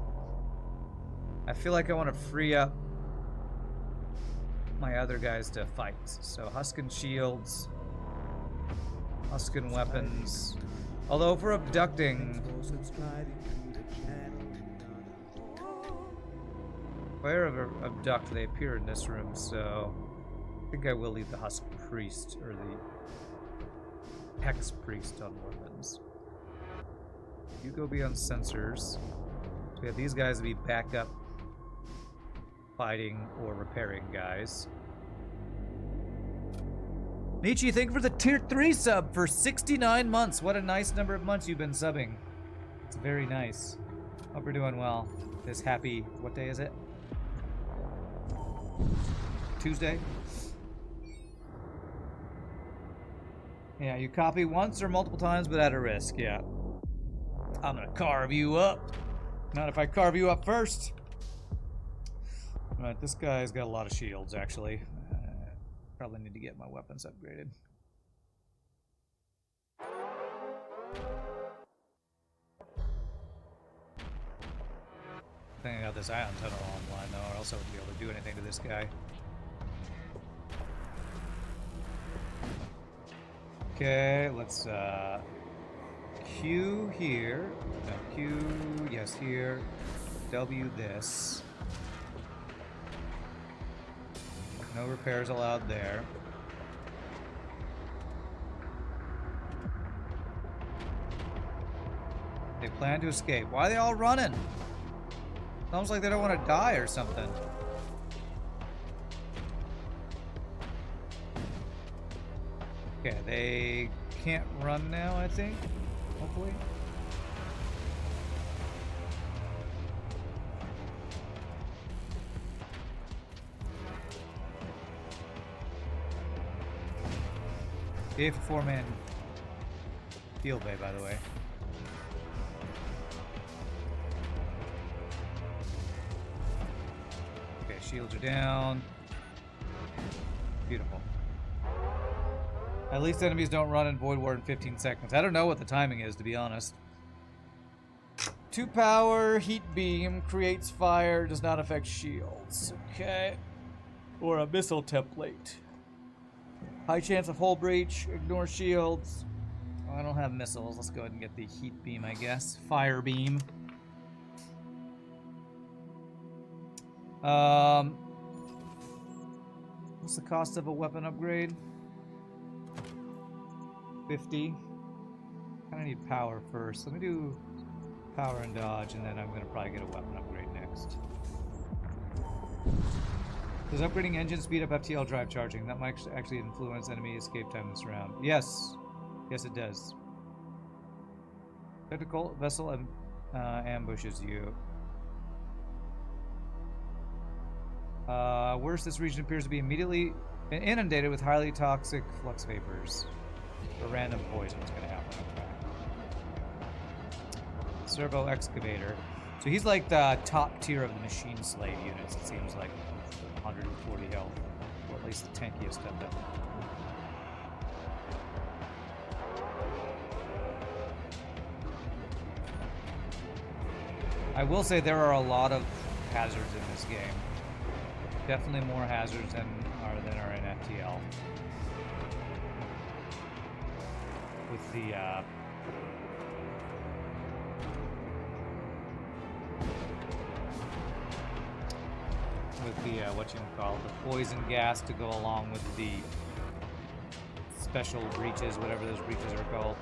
I feel like I want to free up my other guys to fight. So Huskin shields, Huskin weapons. Although if we're abducting, if I ever abduct, they appear in this room, so I think I will leave the Husk Priest, or the Hex Priest on weapons. You go beyond sensors. So we have these guys to be backup fighting or repairing guys. Nietzsche, thank you for the tier 3 sub for 69 months. What a nice number of months you've been subbing. It's very nice. Hope you're doing well. This happy, what day is it? Tuesday? Yeah, you copy once or multiple times, but at a risk, yeah. I'm gonna carve you up. Not if I carve you up first. Alright, this guy's got a lot of shields, actually. Probably need to get my weapons upgraded. I think I got this ion tunnel online, though, or else I wouldn't be able to do anything to this guy. Okay, let's, Q here. No, Q, yes, here. W this. No repairs allowed there. They plan to escape. Why are they all running? Sounds like they don't want to die or something. Okay, they can't run now, I think. Hopefully. Gave a 4-man field bay, by the way. Okay, shields are down. Beautiful. At least enemies don't run in Void War in 15 seconds. I don't know what the timing is, to be honest. 2 power, heat beam, creates fire, does not affect shields. Okay. Or a missile template. High chance of hull breach, ignore shields. Oh, I don't have missiles. Let's go ahead and get the heat beam, I guess. Fire beam. What's the cost of a weapon upgrade? 50. Kinda need power first. Let me do power and dodge, and then I'm gonna probably get a weapon upgrade next. Does upgrading engine speed up FTL drive charging? That might actually influence enemy escape time this round. Yes. Yes, it does. Technical vessel ambushes you. Worse, this region appears to be immediately inundated with highly toxic flux vapors. A random poison is going to happen. Okay. Servo excavator. So he's like the top tier of the machine slave units, it seems like. 140 health, or at least the tankiest of them. I will say there are a lot of hazards in this game. Definitely more hazards than are in FTL. With the what you call the poison gas to go along with the special breaches, whatever those breaches are called.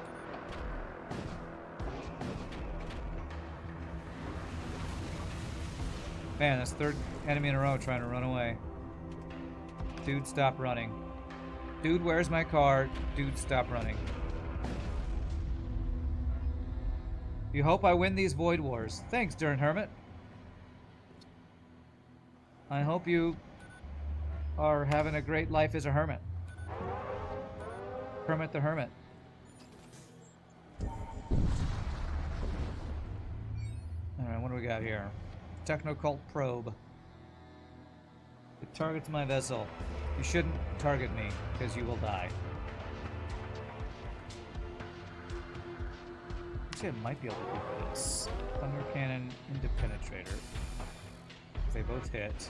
Man, that's third enemy in a row trying to run away. Dude, stop running. Dude, where's my car? Dude, stop running. You hope I win these Void Wars. Thanks, Dern Hermit. I hope you are having a great life as a hermit. Hermit the Hermit. Alright, what do we got here? Technocult probe. It targets my vessel. You shouldn't target me, because you will die. Actually, I might be able to do this. Thunder Cannon into Penetrator. If they both hit.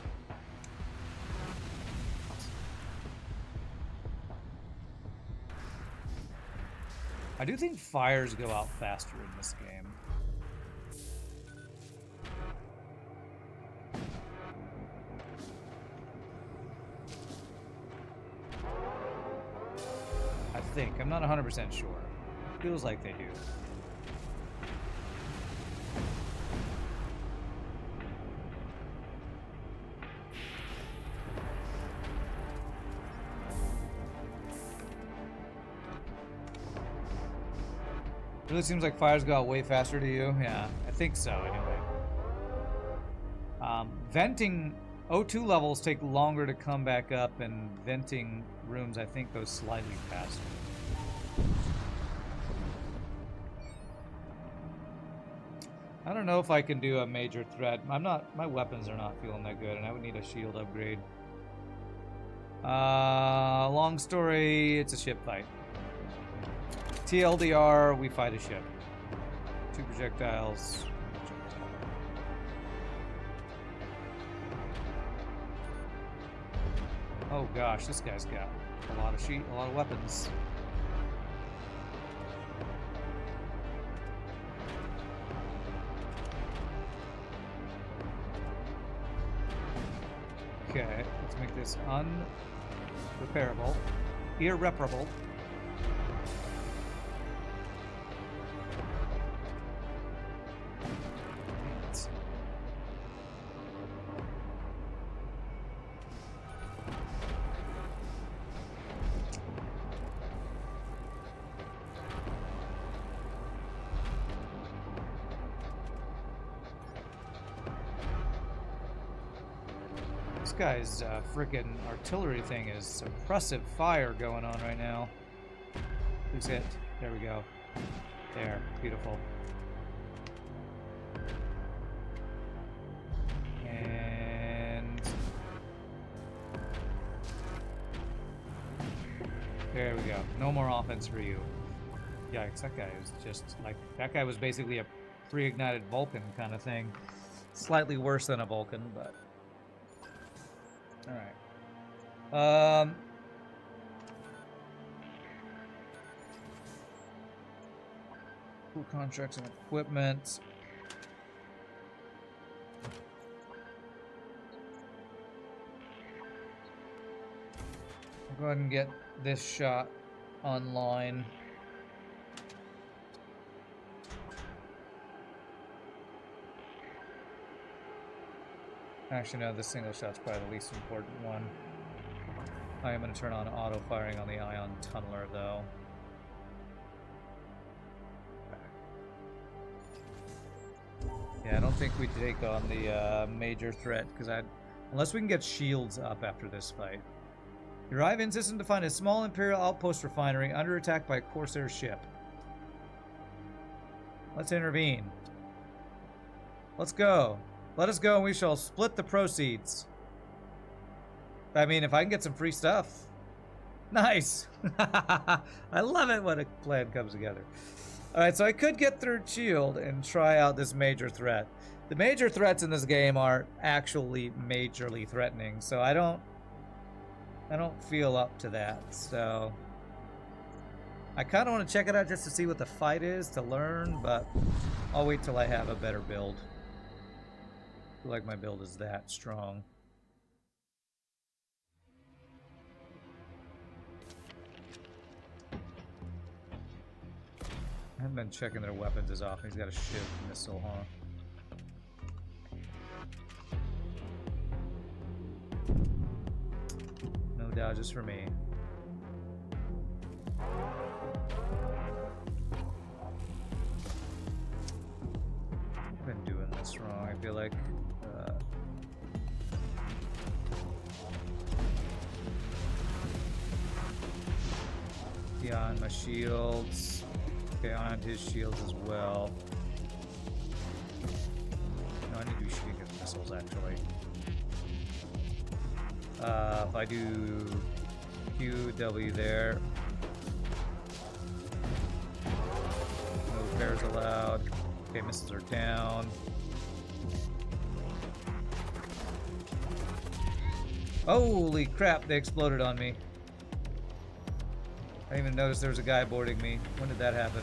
I do think fires go out faster in this game. I think. I'm not 100% sure. Feels like they do. Really seems like fires go out way faster to you. Yeah, I think so anyway. Venting O2 levels take longer to come back up, and venting rooms I think go slightly faster. I don't know if I can do a major threat. My weapons are not feeling that good, and I would need a shield upgrade. Long story, it's a ship fight. TLDR, we fight a ship. 2 projectiles. Oh gosh, this guy's got a lot of weapons. Okay, let's make this unrepairable. Irreparable. This guy's freaking artillery thing is suppressive fire going on right now. Who's hit? There we go. There. Beautiful. And there we go. No more offense for you. Yikes, that guy is just like, that guy was basically a pre-ignited Vulcan kind of thing. Slightly worse than a Vulcan, but alright. Cool contracts and equipment. I'll go ahead and get this shot online. Actually, no, this single shot's probably the least important one. I am going to turn on auto firing on the ion tunneler, though. Yeah, I don't think we take on the major threat, because unless we can get shields up after this fight. You arrive in system to find a small Imperial outpost refinery under attack by a Corsair ship. Let's intervene. Let's go. Let us go and we shall split the proceeds. I mean, if I can get some free stuff. Nice! I love it when a plan comes together. Alright, so I could get third shield and try out this major threat. The major threats in this game are actually majorly threatening, so I don't feel up to that, so I kind of want to check it out just to see what the fight is, to learn, but I'll wait till I have a better build. I feel like my build is that strong. I haven't been checking their weapons as often. He's got a shiv missile, huh? No dodges for me. I've been doing this wrong, I feel like. Yeah, on my shields. Okay, on his shields as well. No, I need to be shooting at missiles, actually. If I do QW there. No repairs allowed. Okay, missiles are down. Holy crap, they exploded on me. I didn't even notice there was a guy boarding me. When did that happen?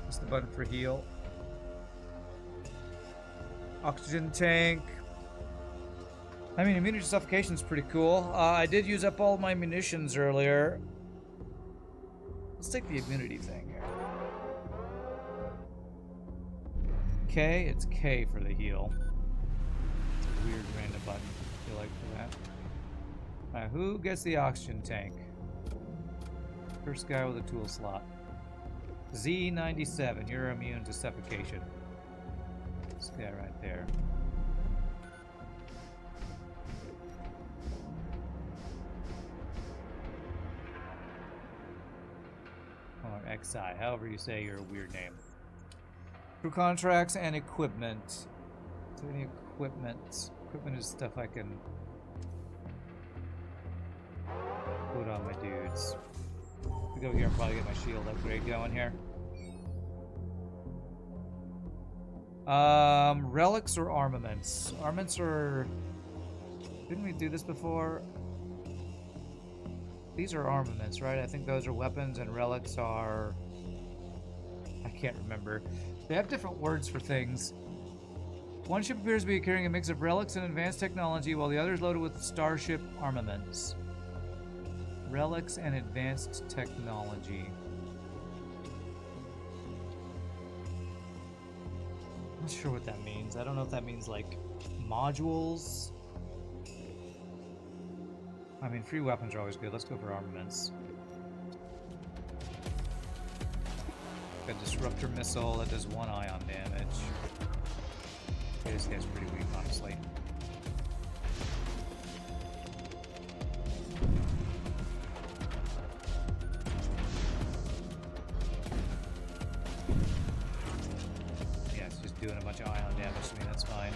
What's the button for heal? Oxygen tank. I mean, immunity to suffocation is pretty cool. I did use up all my munitions earlier. Let's take the immunity thing here. K, it's K for the heal. It's a weird random button, I feel like, for that. Alright, who gets the oxygen tank? First guy with a tool slot. Z97, you're immune to suffocation. This guy right there. Or XI, however you say your weird name. Crew contracts and equipment. Is there any equipment? Equipment is stuff I can put on my dudes. We go here and probably get my shield upgrade going here. Relics or armaments? Armaments are... Didn't we do this before? These are armaments, right? I think those are weapons and relics are... I can't remember. They have different words for things. One ship appears to be carrying a mix of relics and advanced technology, while the other is loaded with starship armaments. Relics and advanced technology. I'm not sure what that means. I don't know if that means like modules. I mean, free weapons are always good. Let's go for armaments. A disruptor missile that does 1 ion damage. Okay, this guy's pretty weak, honestly. Yeah, it's just doing a bunch of ion damage to me, that's fine.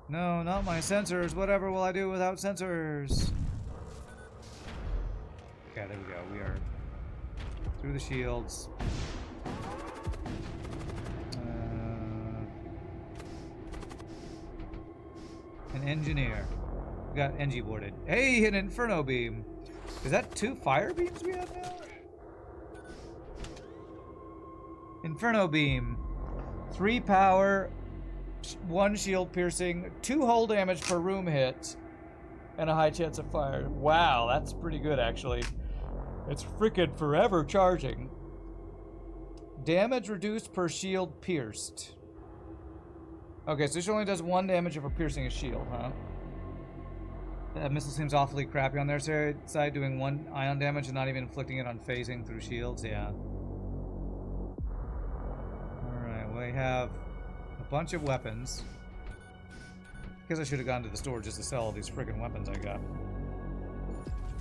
No, not my sensors. Whatever will I do without sensors? Okay, there we go. We are through the shields. An engineer. We got NG boarded. Hey, an inferno beam. Is that 2 fire beams we have now? Inferno beam. 3 power. 1 shield piercing, 2 hull damage per room hit, and a high chance of fire. Wow, that's pretty good actually. It's freaking forever charging. Damage reduced per shield pierced. Okay, so this only does 1 damage if we're piercing a shield, huh? That missile seems awfully crappy on their side, doing 1 ion damage and not even inflicting it on phasing through shields, yeah. Alright, we have a bunch of weapons. Guess I should have gone to the store just to sell all these friggin' weapons I got.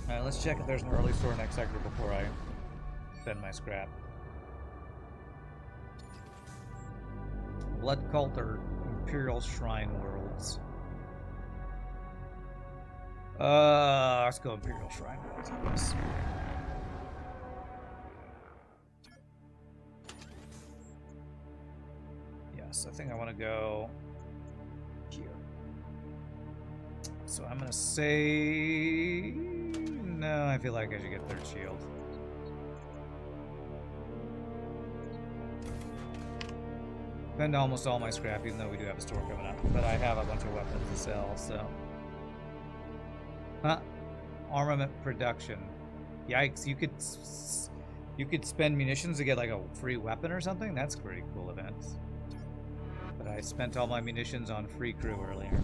Alright, let's check if there's an early store next sector before I spend my scrap. Blood Cult or Imperial Shrine Worlds? Let's go Imperial Shrine Worlds, I guess. Yes, I think I want to go here. So I'm going to say... No, I feel like I should get third shield. Spend almost all my scrap, even though we do have a store coming up. But I have a bunch of weapons to sell, so... Huh. Armament production. Yikes, you could spend munitions to get like a free weapon or something? That's a pretty cool event. But I spent all my munitions on free crew earlier.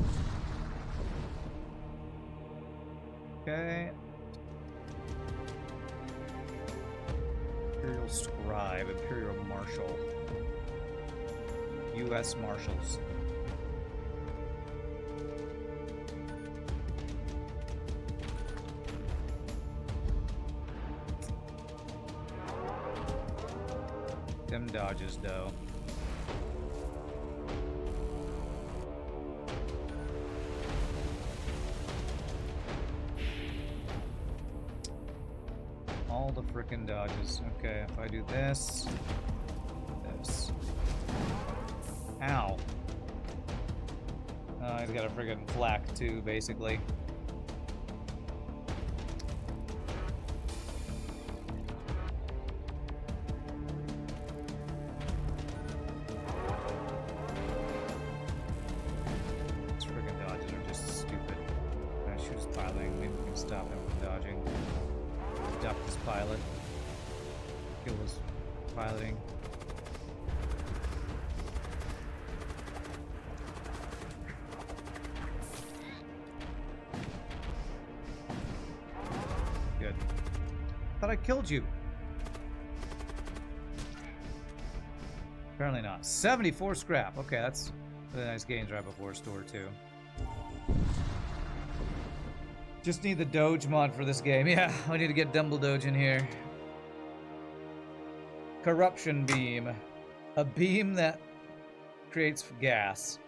Okay. Imperial Scribe, Imperial Marshal. U.S. Marshals. Them dodges, though. All the frickin' dodges. Okay, if I do this, this. Ow. He's got a friggin' flak, too, basically. I killed you. Apparently not. 74 scrap. Okay, that's really nice gains right before store too. Just need the Doge mod for this game. Yeah, I need to get Dumble Doge in here. Corruption beam. A beam that creates gas.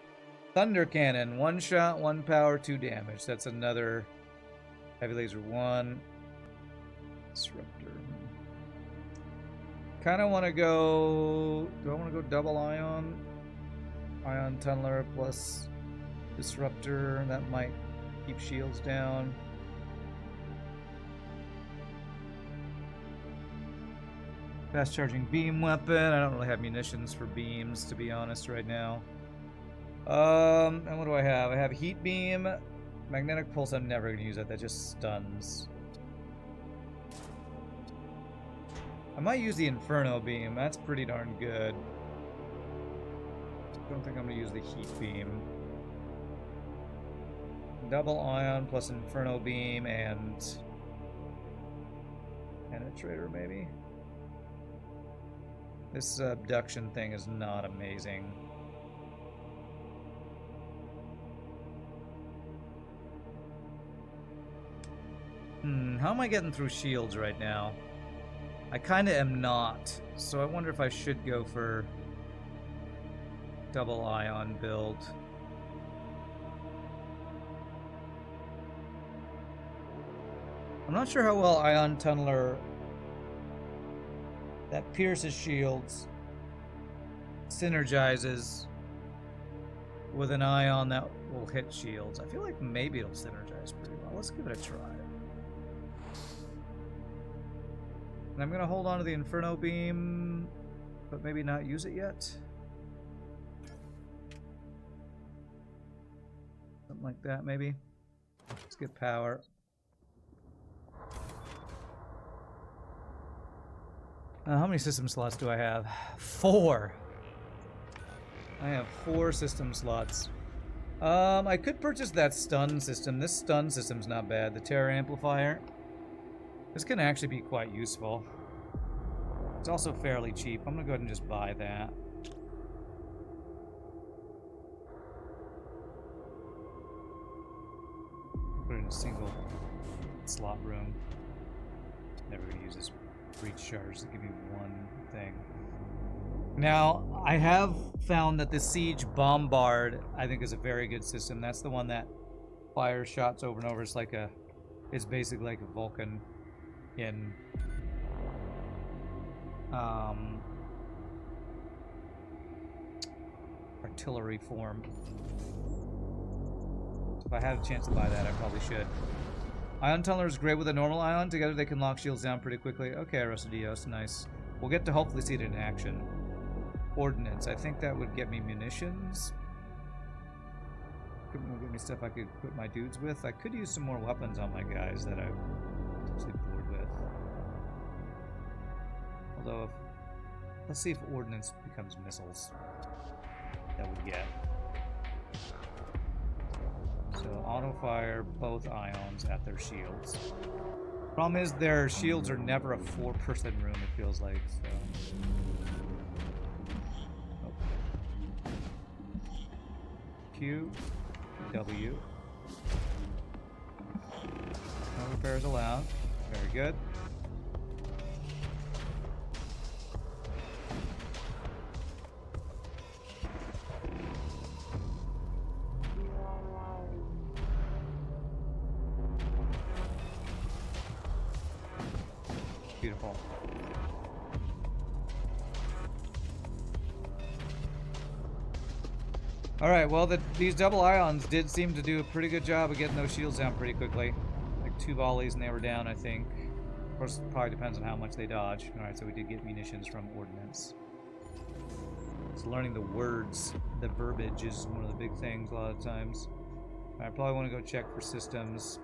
Thunder cannon. 1 shot, 1 power, 2 damage. That's another heavy laser 1. Disruptor. Kind of want to go... Do I want to go double ion? Ion tunneler plus disruptor. That might keep shields down. Fast charging beam weapon. I don't really have munitions for beams, to be honest, right now. And what do I have? I have heat beam. Magnetic pulse. I'm never going to use that. That just stuns. I might use the Inferno beam. That's pretty darn good. Don't think I'm going to use the heat beam. Double ion plus Inferno beam and penetrator maybe. This abduction thing is not amazing. How am I getting through shields right now? I kind of am not, so I wonder if I should go for double ion build. I'm not sure how well ion tunneler that pierces shields synergizes with an ion that will hit shields. I feel like maybe it'll synergize pretty well. Let's give it a try. And I'm going to hold on to the Inferno beam, but maybe not use it yet. Something like that, maybe. Let's get power. How many system slots do I have? 4. I have 4 system slots. I could purchase that stun system. This stun system's not bad. The Terror Amplifier. This can actually be quite useful. It's also fairly cheap. I'm gonna go ahead and just buy that. Put it in a single slot room. Never gonna use this breach charge to give me one thing. Now, I have found that the Siege Bombard, I think, is a very good system. That's the one that fires shots over and over. It's like a... It's basically like a Vulcan in... artillery form. So if I had a chance to buy that, I probably should. Ion Tunneler is great with a normal ion. Together they can lock shields down pretty quickly. Okay, Rosadios, nice. We'll get to hopefully see it in action. Ordnance. I think that would get me munitions. Could give me stuff I could equip my dudes with. I could use some more weapons on my guys that I'm potentially bored with. Although, let's see if ordnance becomes missiles. That would get. So auto fire both ions at their shields. Problem is their shields are never a 4-person room, it feels like, so. Oh. Q, W. No repairs allowed. Very good. Beautiful. Alright, well, these double ions did seem to do a pretty good job of getting those shields down pretty quickly. Like 2 volleys and they were down, I think. Of course, it probably depends on how much they dodge. Alright, so we did get munitions from ordnance. So learning the words, the verbiage is one of the big things a lot of times. I probably want to go check for systems.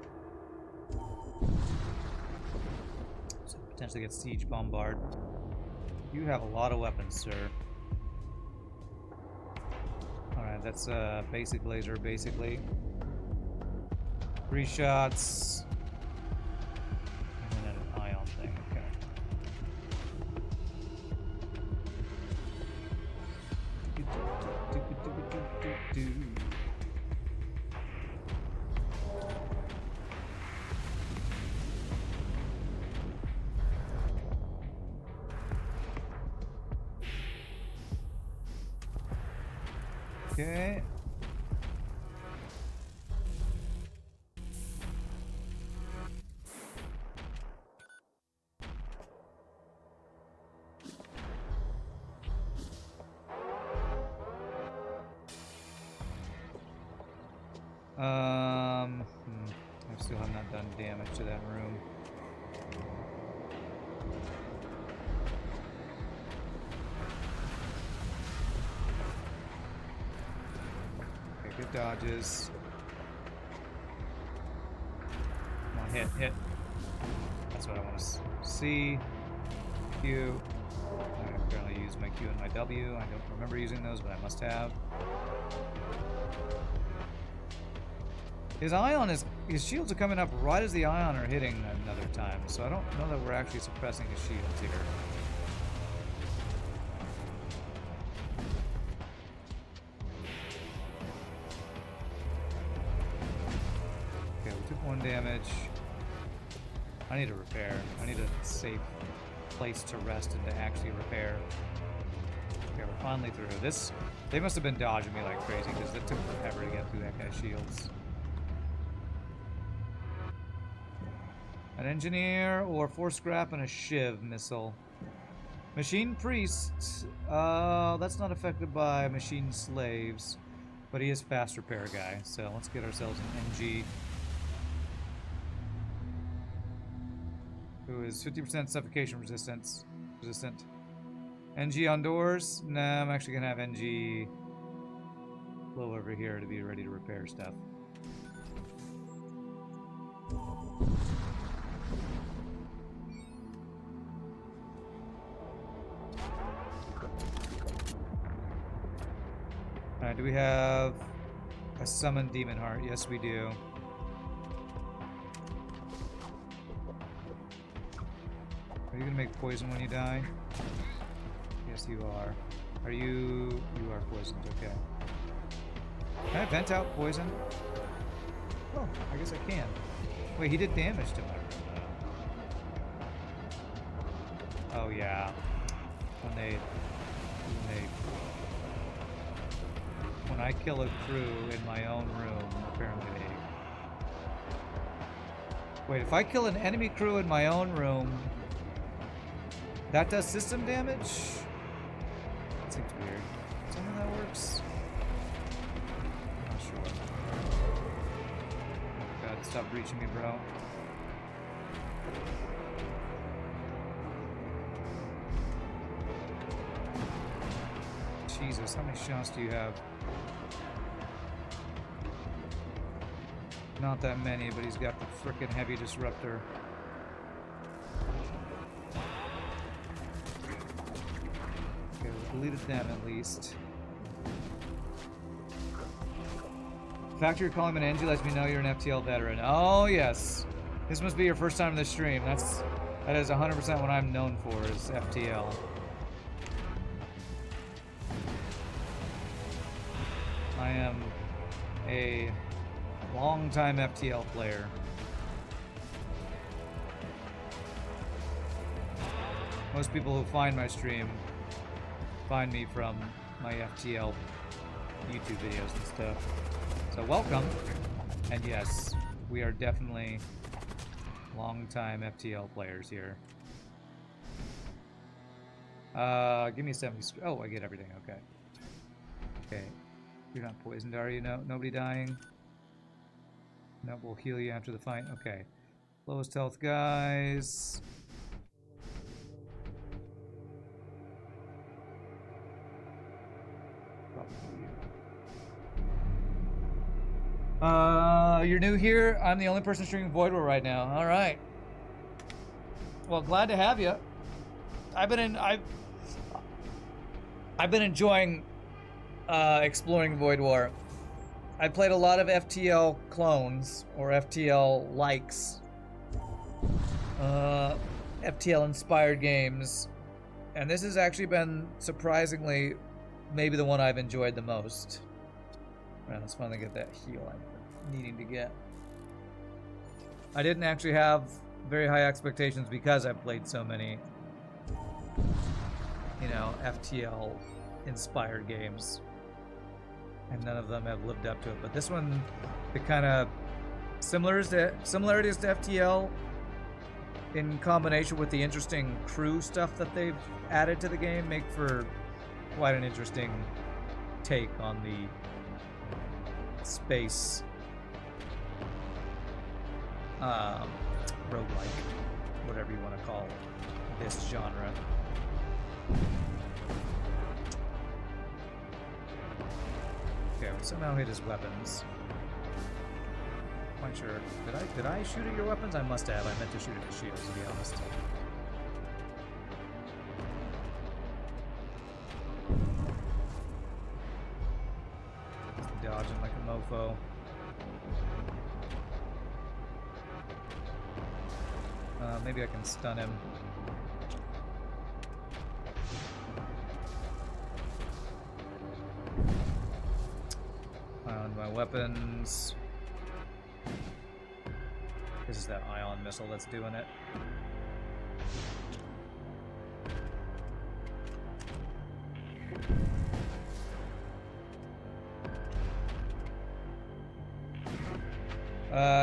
So potentially get siege bombard. You have a lot of weapons, sir. Alright, that's basic laser, basically. 3 shots. And then an ion thing, okay. Okay. I still have not done damage to that room. Okay, good dodges. Come on, hit. That's what I want to see. Q. I apparently used my Q and my W. I don't remember using those, but I must have. His shields are coming up right as the ion are hitting another time, so I don't know that we're actually suppressing his shields here. Okay, we took 1 damage. I need a repair. I need a safe place to rest and to actually repair. Okay, we're finally through. They must have been dodging me like crazy because it took forever to get through that guy's shields. An engineer or 4 scrap and a shiv missile. Machine priest. That's not affected by machine slaves, but he is fast repair guy. So let's get ourselves an NG, who is 50% suffocation resistant. NG on doors. Nah, I'm actually gonna have NG flow over here to be ready to repair stuff. Alright, do we have a summoned demon heart? Yes, we do. Are you gonna make poison when you die? Yes, you are. You are poisoned, okay. Can I vent out poison? Oh, I guess I can. Wait, he did damage to my room, though. Oh, yeah. When I kill a crew in my own room, apparently they... Wait, if I kill an enemy crew in my own room, that does system damage? That seems weird. Is that how that works? God, stop reaching me, bro. Jesus, how many shots do you have? Not that many, but he's got the frickin' heavy disruptor. Okay, we deleted them at least. The fact you're calling him an NG lets me know you're an FTL veteran. Oh yes, this must be your first time in the stream. That is 100% what I'm known for, is FTL. I am a long-time FTL player. Most people who find my stream find me from my FTL YouTube videos and stuff. So welcome. And yes, we are definitely long-time FTL players here. Give me 70. Oh, I get everything. Okay. Okay. You're not poisoned, are you? No, nobody dying. No, we'll heal you after the fight. Okay. Lowest health guys. You're new here. I'm the only person streaming Void War right now. All right. Well, glad to have you. I've been enjoying exploring Void War. I played a lot of FTL clones or FTL likes, FTL inspired games, and this has actually been surprisingly maybe the one I've enjoyed the most. Alright, let's finally get that heal I've been needing to get. I didn't actually have very high expectations because I've played so many, you know, FTL inspired games, and none of them have lived up to it. But this one, the kind of similarities to FTL in combination with the interesting crew stuff that they've added to the game make for quite an interesting take on the space roguelike, whatever you want to call this genre. Okay, we somehow hit his weapons. Quite sure. Did I shoot at your weapons? I must have. I meant to shoot at his shields, to be honest. He's dodging like a mofo. Maybe I can stun him. On my weapons. This is that ion missile that's doing it.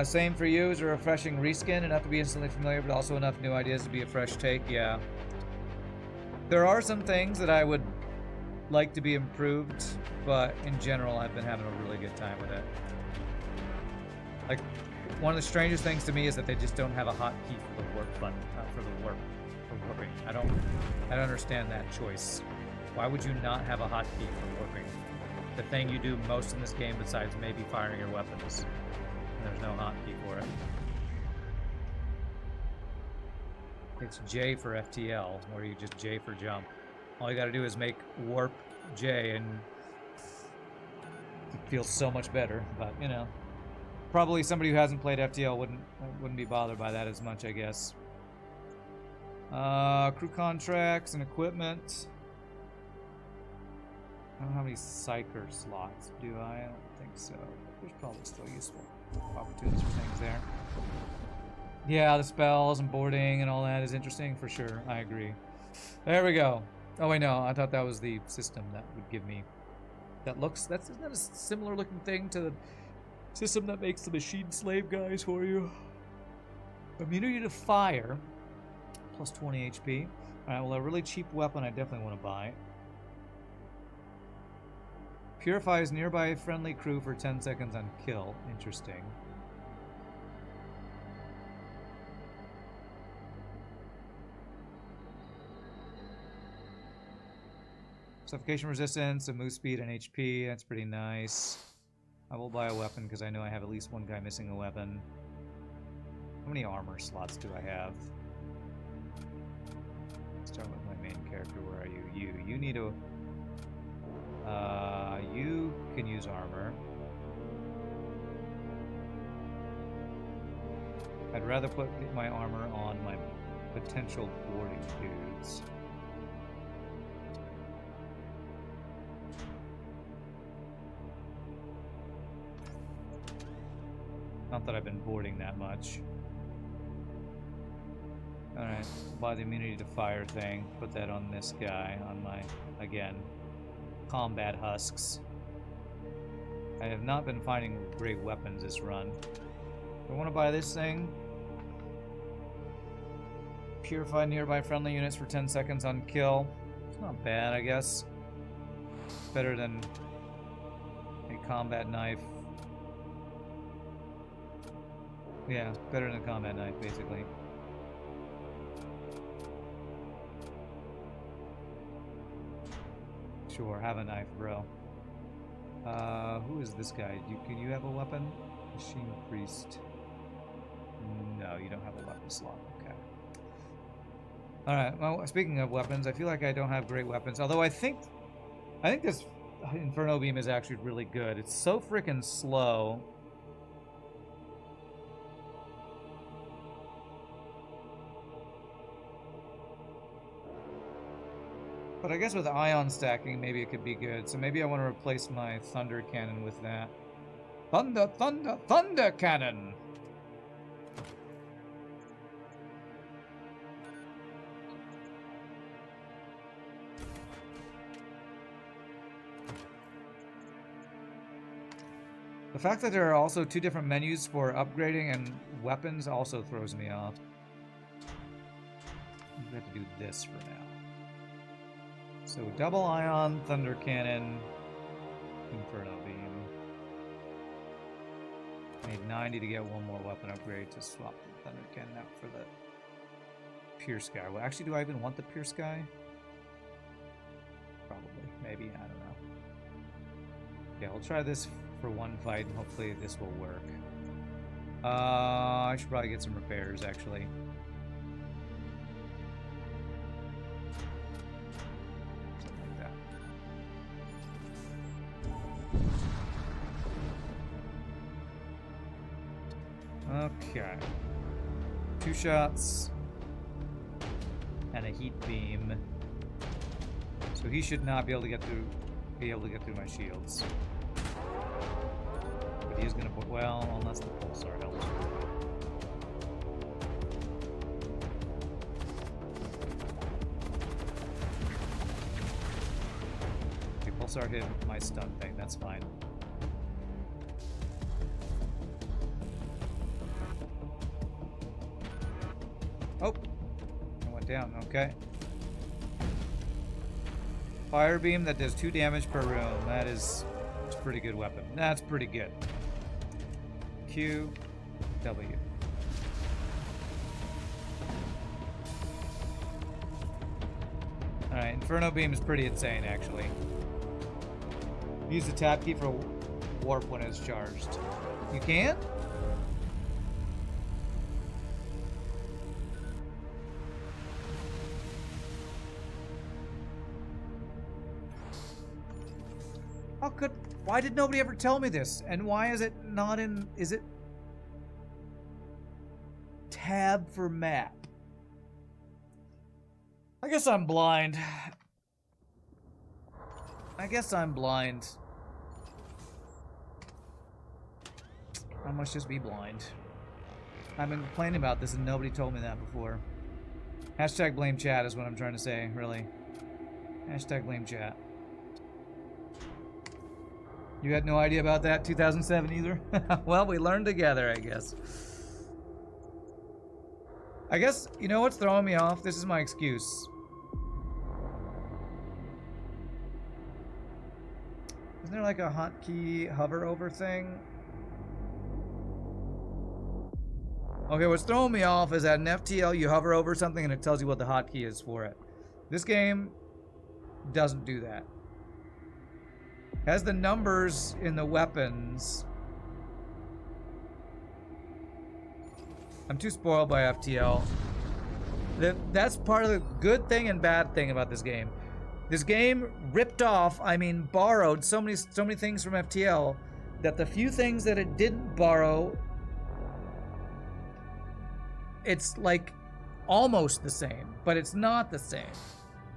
Same for you. Is a refreshing reskin, enough to be instantly familiar, but also enough new ideas to be a fresh take. Yeah. There are some things that I would like to be improved, but in general, I've been having a really good time with it. Like, one of the strangest things to me is that they just don't have a hotkey for the warp button, for warping. I don't understand that choice. Why would you not have a hotkey for warping? The thing you do most in this game besides maybe firing your weapons. And there's no hotkey for it. It's J for FTL, where you just J for jump. All you gotta do is make warp J and it feels so much better, but you know. Probably somebody who hasn't played FTL wouldn't be bothered by that as much, I guess. Crew contracts and equipment. I don't have any psyker slots, do I? I don't think so. There's probably still useful opportunities for things there. Yeah, the spells and boarding and all that is interesting for sure. I agree. There we go. Oh wait, no, I thought that was the system that would give me. Isn't that a similar looking thing to the system that makes the machine slave guys for you? Immunity to fire, plus 20 HP. Alright, well, a really cheap weapon I definitely want to buy. Purifies nearby friendly crew for 10 seconds on kill. Interesting. Suffocation resistance, a move speed, and HP. That's pretty nice. I will buy a weapon because I know I have at least one guy missing a weapon. How many armor slots do I have? Let's start with my main character. Where are you? You need a... you can use armor. I'd rather put my armor on my potential boarding dudes. Not that I've been boarding that much. Alright, buy the immunity to fire thing. Put that on this guy, on my, again, combat husks. I have not been finding great weapons this run. I want to buy this thing. Purify nearby friendly units for 10 seconds on kill. It's not bad, I guess. Better than a combat knife. Yeah, better than a combat knife, basically. Sure, have a knife, bro. Who is this guy? Can you have a weapon? Machine Priest. No, you don't have a weapon slot. Okay. Alright, well, speaking of weapons, I feel like I don't have great weapons. Although I think this Inferno Beam is actually really good. It's so freaking slow. But I guess with ion stacking, maybe it could be good. So maybe I want to replace my thunder cannon with that. Thunder, thunder, thunder cannon! The fact that there are also two different menus for upgrading and weapons also throws me off. We have to do this for now. So double ion, thunder cannon, inferno beam. I need 90 to get one more weapon upgrade to swap the thunder cannon out for the pierce guy. Well, actually, do I even want the pierce guy? Probably, maybe, I don't know. Yeah, we'll try this for one fight, and hopefully this will work. I should probably get some repairs, actually. Okay. 2 shots and a heat beam. So he should not be able to get through my shields. But he is gonna put, well, unless the pulsar helps. Okay, pulsar hit my stun thing, that's fine. Oh, I went down, okay. Fire beam that does 2 damage per room. That's a pretty good weapon. That's pretty good. Q, W. Alright, Inferno beam is pretty insane, actually. Use the tab key for warp when it's charged. You can? Why did nobody ever tell me this? And why is it not in, is it tab for map? I guess I'm blind. I guess I'm blind. I must just be blind. I've been complaining about this and nobody told me that before. Hashtag blame chat is what I'm trying to say, really. Hashtag blame chat. You had no idea about that 2007 either? Well, we learned together, I guess. I guess, you know what's throwing me off? This is my excuse. Isn't there like a hotkey hover over thing? Okay, what's throwing me off is that in FTL you hover over something and it tells you what the hotkey is for it. This game doesn't do that. Has the numbers in the weapons. I'm too spoiled by FTL. That's part of the good thing and bad thing about this game. This game ripped off, I mean borrowed so many things from FTL that the few things that it didn't borrow, it's like almost the same, but it's not the same.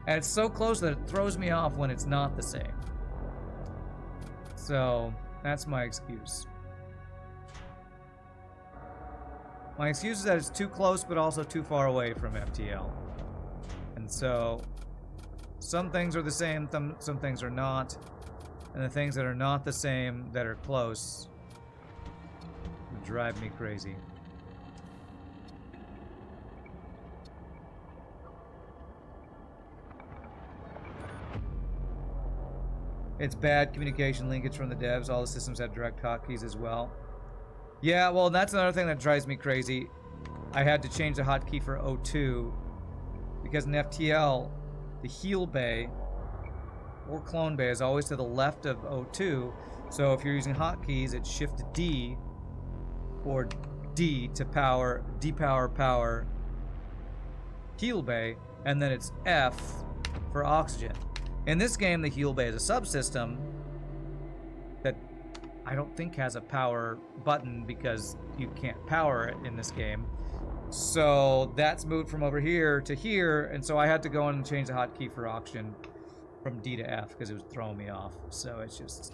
And it's so close that it throws me off when it's not the same. So, that's my excuse. My excuse is that it's too close, but also too far away from FTL. And so, some things are the same, some things are not. And the things that are not the same, that are close, drive me crazy. It's bad communication linkage from the devs. All the systems have direct hotkeys as well. Yeah, well, that's another thing that drives me crazy. I had to change the hotkey for O2 because in FTL, the heal bay or clone bay is always to the left of O2. So if you're using hotkeys, it's Shift D or D to power, depower heal bay, and then it's F for oxygen. In this game, the heal bay is a subsystem that I don't think has a power button because you can't power it in this game. So that's moved from over here to here, and so I had to go in and change the hotkey for oxygen from D to F because it was throwing me off. So it's just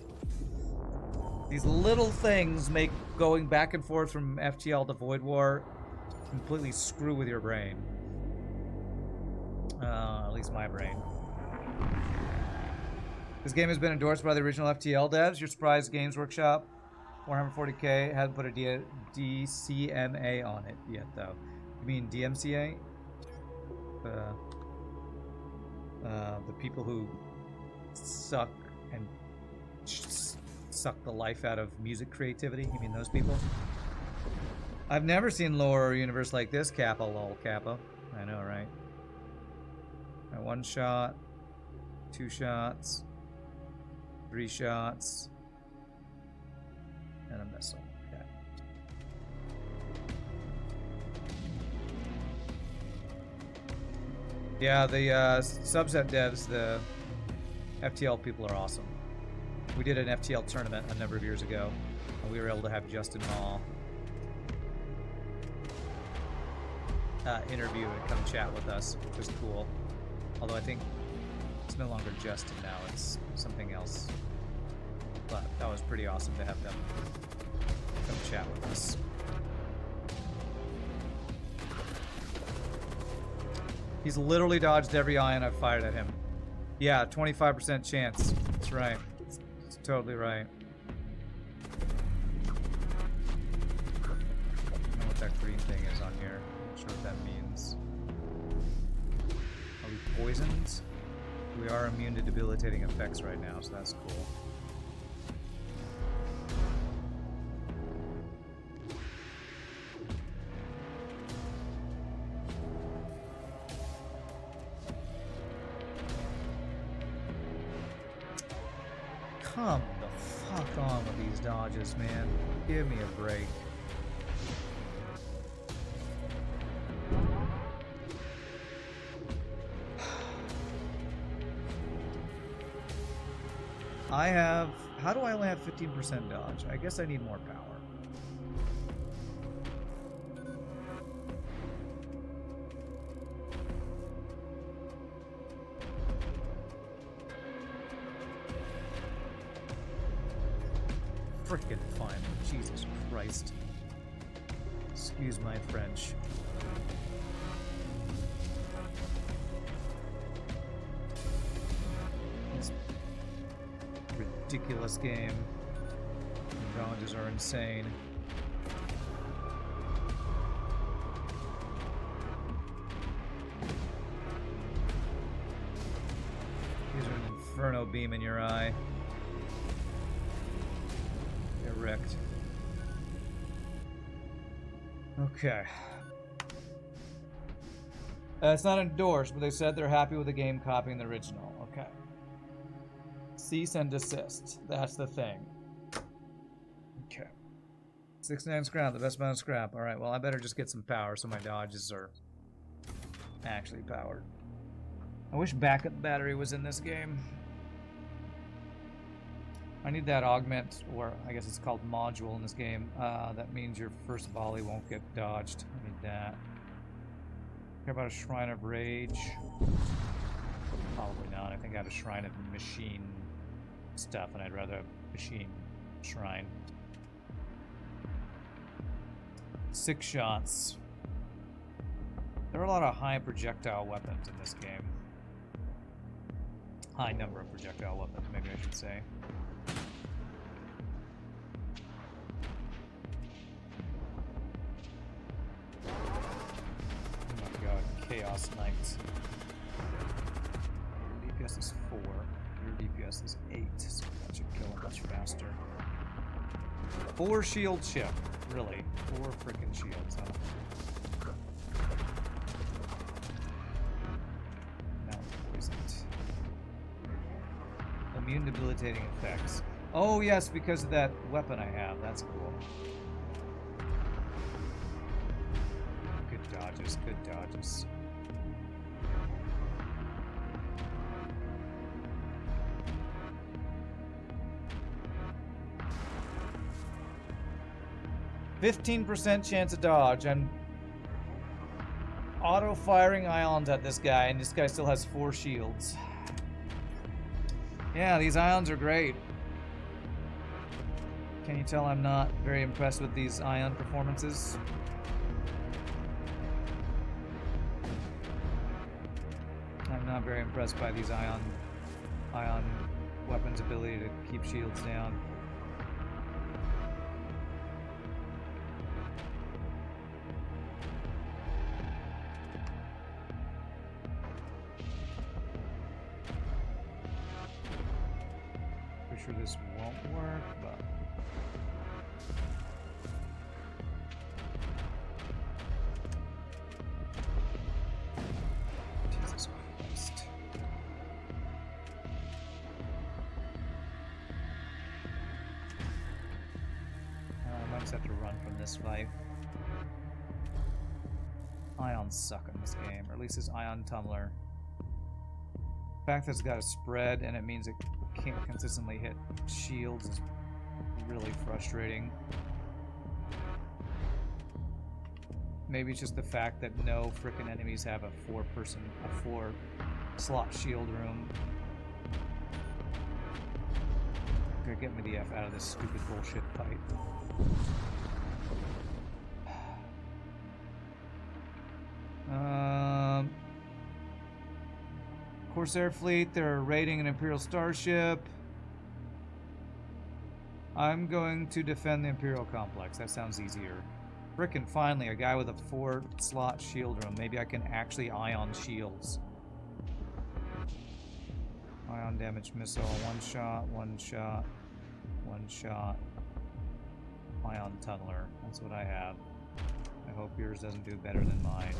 these little things make going back and forth from FTL to Void War completely screw with your brain. At least my brain. This game has been endorsed by the original FTL devs. You're surprised Games Workshop 140K hadn't put a DCMA on it yet, though. You mean DMCA? The people who suck and suck the life out of music creativity? You mean those people? I've never seen lore or universe like this, Kappa, lol, Kappa. I know, right? One shot, 2 shots, 3 shots, and a missile. Okay. Yeah, the subset devs, the FTL people are awesome. We did an FTL tournament a number of years ago, and we were able to have Justin Hall interview and come chat with us, which was cool. Although I think it's no longer Justin now, it's something else. But that was pretty awesome to have them come chat with us. He's literally dodged every ion I've fired at him. Yeah, 25% chance. That's right. It's totally right. I don't know what that green thing is on here. I'm not sure what that means. Are we poisoned? We are immune to debilitating effects right now, so that's cool. Come the fuck on with these dodges, man. Give me a break. I have... How do I only have 15% dodge? I guess I need more power. Frickin' fine. Jesus Christ. Excuse my French. It's ridiculous game. The challenges are insane. Here's an inferno beam in your eye. bricked. Okay. It's not endorsed, but they said they're happy with the game copying the original. Okay. Cease and desist. That's the thing. Okay. 69 scrap, the best amount of scrap. Alright, well, I better just get some power so my dodges are actually powered. I wish backup battery was in this game. I need that augment, or I guess it's called module in this game. That means your first volley won't get dodged. I need that. Care about a Shrine of Rage? Probably not. I think I have a Shrine of Machine stuff, and I'd rather have Machine Shrine. 6 shots. There are a lot of high projectile weapons in this game. High number of projectile weapons, maybe I should say. Oh my god, Chaos Knight. Your DPS is 4. Your DPS is 8, so that should kill him much faster. 4 shield chip. Really? 4 frickin' shields, huh? Now poisoned. Immune debilitating effects. Oh yes, because of that weapon I have. That's cool. Good dodges, good dodges. %15% chance of dodge. I'm auto-firing ions at this guy, and this guy still has 4 shields. Yeah, these ions are great. Can you tell I'm not very impressed with these ion performances? I'm not very impressed by these ion weapons' ability to keep shields down. Pretty sure this won't work, but Jesus Christ. I might just have to run from this fight. Ions suck in this game, or at least this ion tumbler. The fact that it's got a spread and it means it can't consistently hit shields is really frustrating. Maybe it's just the fact that no frickin' enemies have a 4 slot shield room. Okay, get me the F out of this stupid bullshit fight. Corsair fleet, they're raiding an Imperial starship. I'm going to defend the Imperial complex. That sounds easier. Frickin' finally, a guy with a 4 slot shield room. Maybe I can actually ion shields. Ion damage missile, 1 shot, 1 shot, 1 shot. Ion tunneler. That's what I have. I hope yours doesn't do better than mine.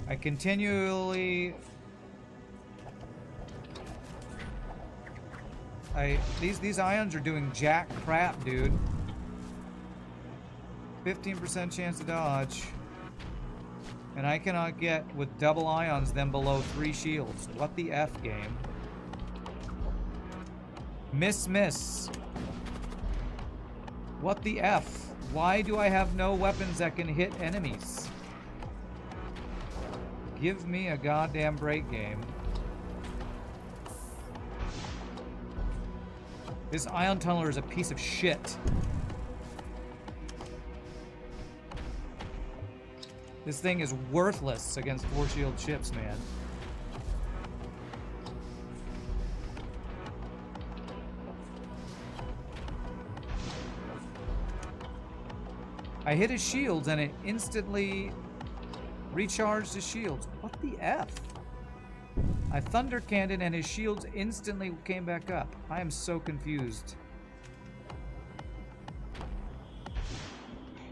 I continually... These ions are doing jack crap, dude. 15% chance to dodge. And I cannot get, with double ions, them below 3 shields. What the F, game? Miss. What the F? Why do I have no weapons that can hit enemies? Give me a goddamn break, game. This ion tunneler is a piece of shit. This thing is worthless against 4 shield ships, man. I hit his shields and it instantly recharged his shields. What the F? I thunder cannon and his shields instantly came back up. I am so confused.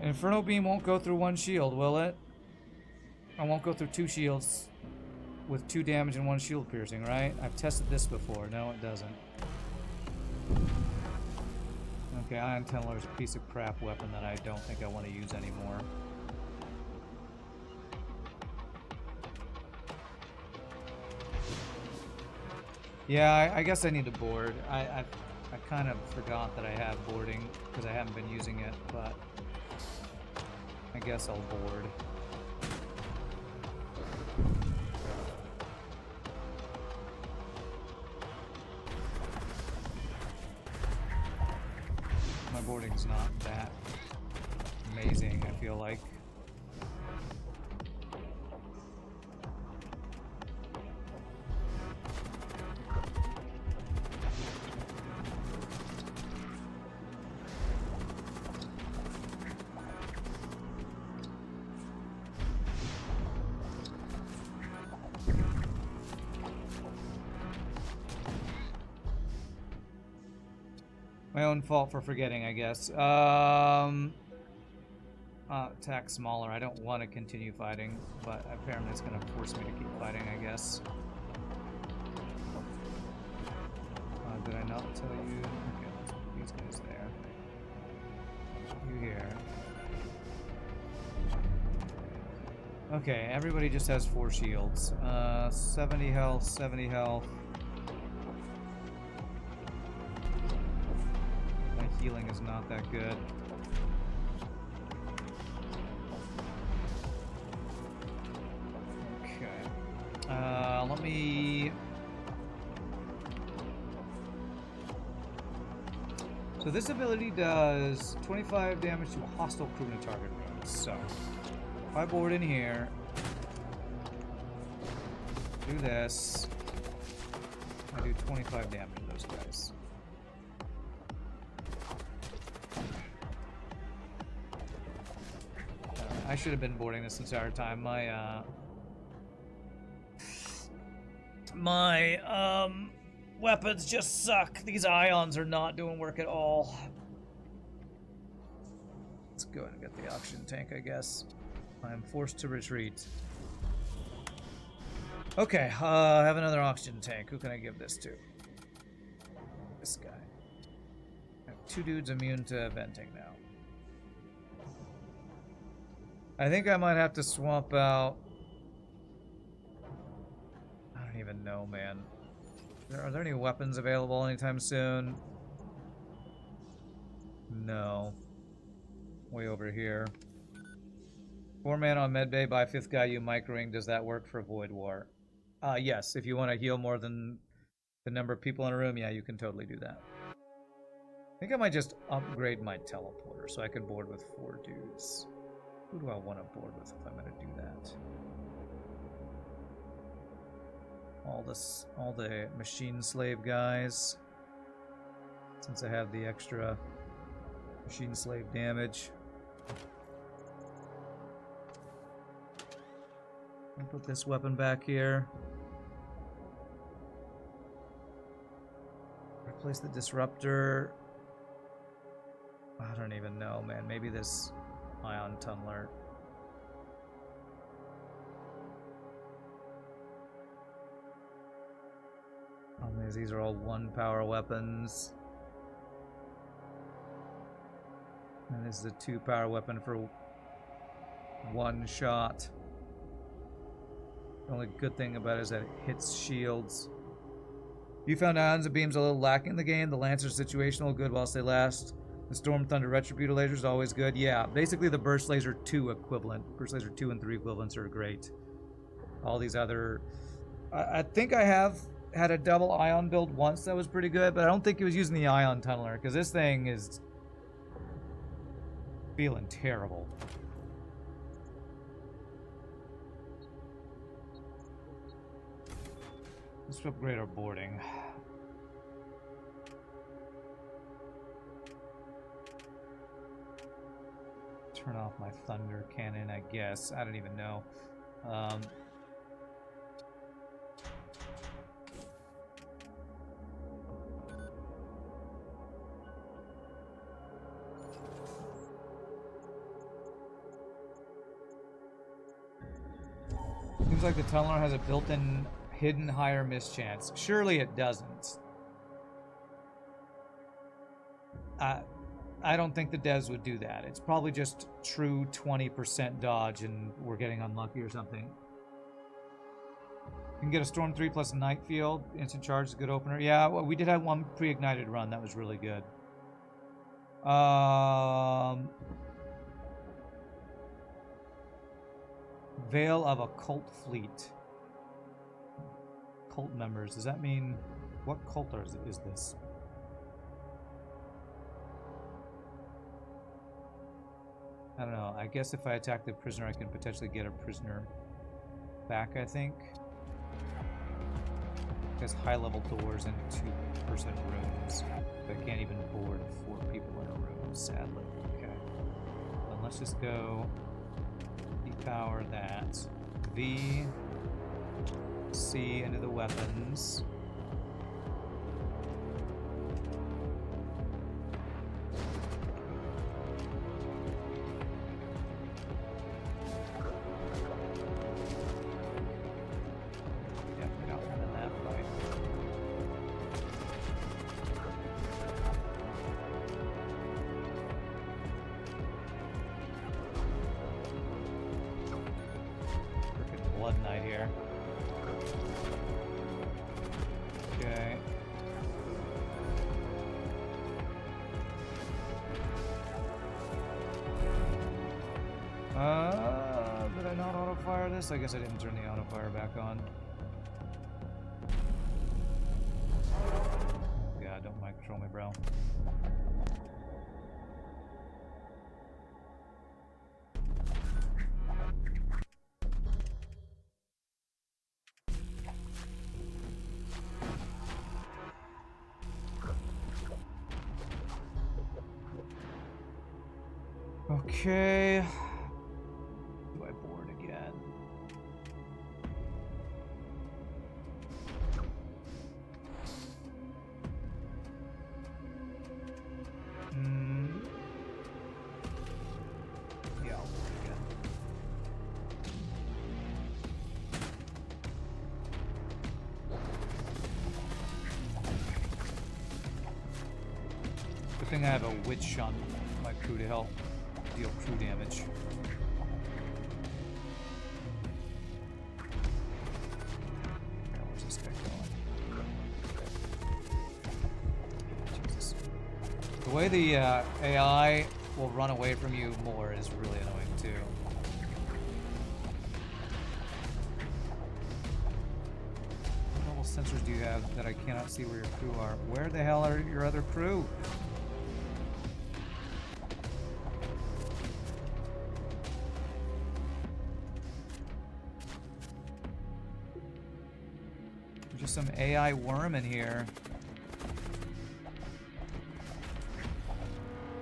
Inferno Beam won't go through one shield, will it? I won't go through two shields with 2 damage and 1 shield piercing, right? I've tested this before. No, it doesn't. Okay, Ion Tunneler is a piece of crap weapon that I don't think I want to use anymore. Yeah, I guess I need to board. I kind of forgot that I have boarding because I haven't been using it, but I guess I'll board. My boarding's not that amazing, I feel like. My own fault for forgetting, I guess. Attack smaller. I don't want to continue fighting, but apparently it's going to force me to keep fighting, I guess. Did I not tell you? Okay, let's put these guys there. You here. Okay, everybody just has 4 shields. 70 health, 70 health. Healing is not that good. Okay. Let me... So this ability does 25 damage to hostile crew and target range. So, if I board in here, do this, I do 25 damage to those guys. I should have been boarding this entire time. My weapons just suck. These ions are not doing work at all. Let's go ahead and get the oxygen tank, I guess. I'm forced to retreat. Okay, I have another oxygen tank. Who can I give this to? This guy. I have 2 dudes immune to venting now. I think I might have to swap out... I don't even know, man. Are there any weapons available anytime soon? No. Way over here. 4 man on medbay, by 5th guy you microing. Does that work for Void War? Yes. If you want to heal more than the number of people in a room, yeah, you can totally do that. I think I might just upgrade my teleporter so I can board with 4 dudes. Who do I want to board with if I'm going to do that? All the machine slave guys. Since I have the extra machine slave damage. I'll put this weapon back here. Replace the disruptor. I don't even know, man. Maybe this Ion Tunneler. These are all 1 power weapons. And this is a 2 power weapon for 1 shot. The only good thing about it is that it hits shields. You found ions and beams a little lacking in the game. The Lancer's situational, good whilst they last. The Storm Thunder Retributor laser is always good. Yeah, basically the Burst Laser 2 equivalent. Burst Laser 2 and 3 equivalents are great. All these other... I think I have had a double ion build once that was pretty good, but I don't think it was using the Ion Tunneler, because this thing is feeling terrible. Let's upgrade our boarding. Turn off my thunder cannon, I guess. I don't even know. Seems like the tunneler has a built-in hidden higher miss chance. Surely it doesn't. I don't think the devs would do that. It's probably just true 20% dodge and we're getting unlucky or something. You can get a Storm 3 plus a Night Field. Instant charge is a good opener. Yeah, well, we did have one pre-ignited run. That was really good. Veil of a cult fleet. Cult members. Does that mean... What cult is this? I don't know. I guess if I attack the prisoner, I can potentially get a prisoner back, I think. It has high-level doors and 2-person rooms. But I can't even board 4 people in a room, sadly. Okay. Then let's just go depower that. V, C into the weapons. Did I not auto-fire this? I guess I didn't turn the auto-fire back on. Yeah, don't mind control me, bro. Okay. Do I board again? Yeah, I'll board again. Good thing I have a witch on my crew to help deal crew damage. Where's this guy going? Jesus. The way the AI will run away from you more is really annoying too. What level sensors do you have that I cannot see where your crew are? Where the hell are your other crew? Just some AI worm in here.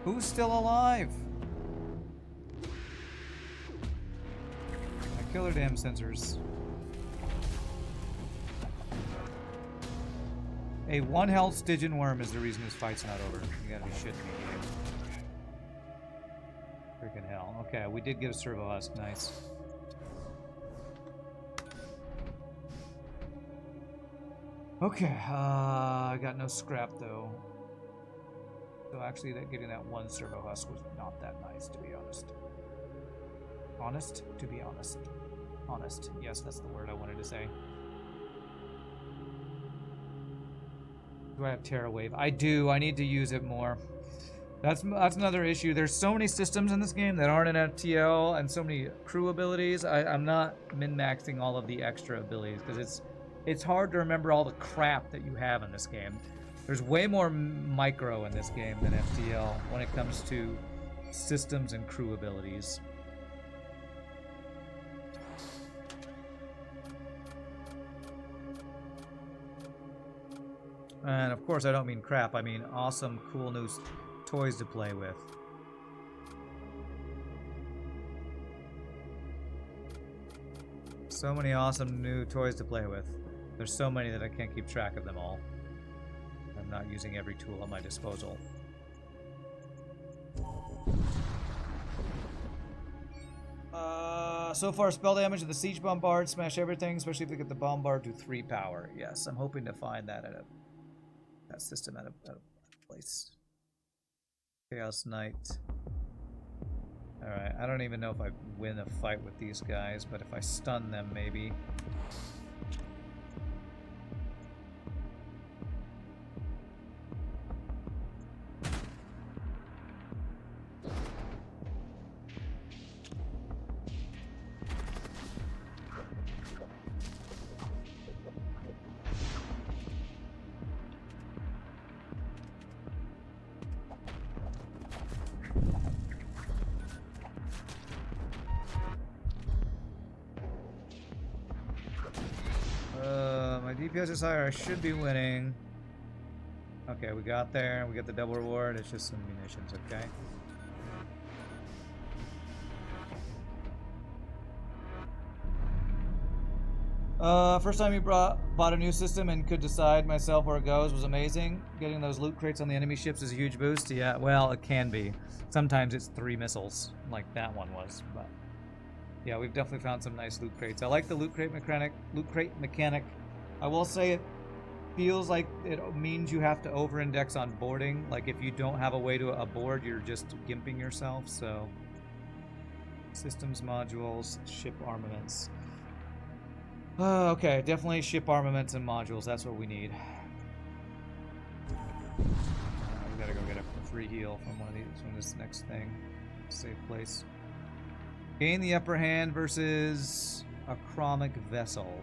Who's still alive? I kill her damn sensors. A 1 health Stygian worm is the reason this fight's not over. You gotta be shitting me, game. Freaking hell. Okay, we did get a servo husk. Nice. Okay, I got no scrap though. So actually, getting that 1 servo husk was not that nice, to be honest. Honest? To be honest. Honest. Yes, that's the word I wanted to say. Do I have Terra Wave? I do. I need to use it more. That's another issue. There's so many systems in this game that aren't in FTL and so many crew abilities. I'm not min-maxing all of the extra abilities because it's hard to remember all the crap that you have in this game. There's way more micro in this game than FTL when it comes to systems and crew abilities. And of course I don't mean crap, I mean awesome, cool new toys to play with. So many awesome new toys to play with. There's so many that I can't keep track of them all. I'm not using every tool at my disposal. So far, spell damage of the siege bombard, smash everything, especially if they get the bombard to 3 power. Yes, I'm hoping to find that at that system at a place. Chaos Knight. Alright, I don't even know if I win a fight with these guys, but if I stun them, maybe. My DPS is higher. I should be winning. Okay, we got there. We got the double reward. It's just some munitions, okay? First time you bought a new system and could decide myself where it goes was amazing. Getting those loot crates on the enemy ships is a huge boost. Yeah, well, it can be. Sometimes it's 3 missiles, like that one was. But yeah, we've definitely found some nice loot crates. I like the loot crate mechanic. I will say it feels like it means you have to over-index on boarding. Like if you don't have a way to board, you're just gimping yourself. So systems, modules, ship armaments. Okay, definitely ship armaments and modules. That's what we need. We gotta go get a free heal from one of these, from this next thing. Safe place. Gain the upper hand versus a chromic vessel.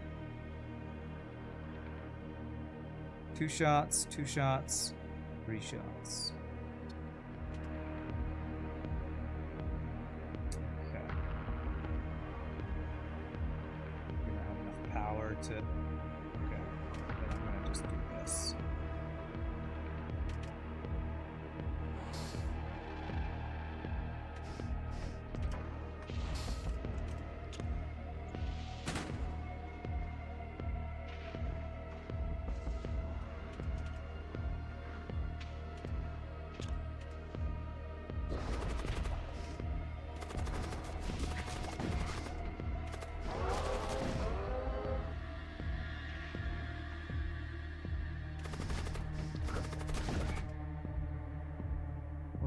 2 shots, 2 shots, 3 shots. Okay. I'm gonna have enough power to. Okay. Then I'm gonna just do this.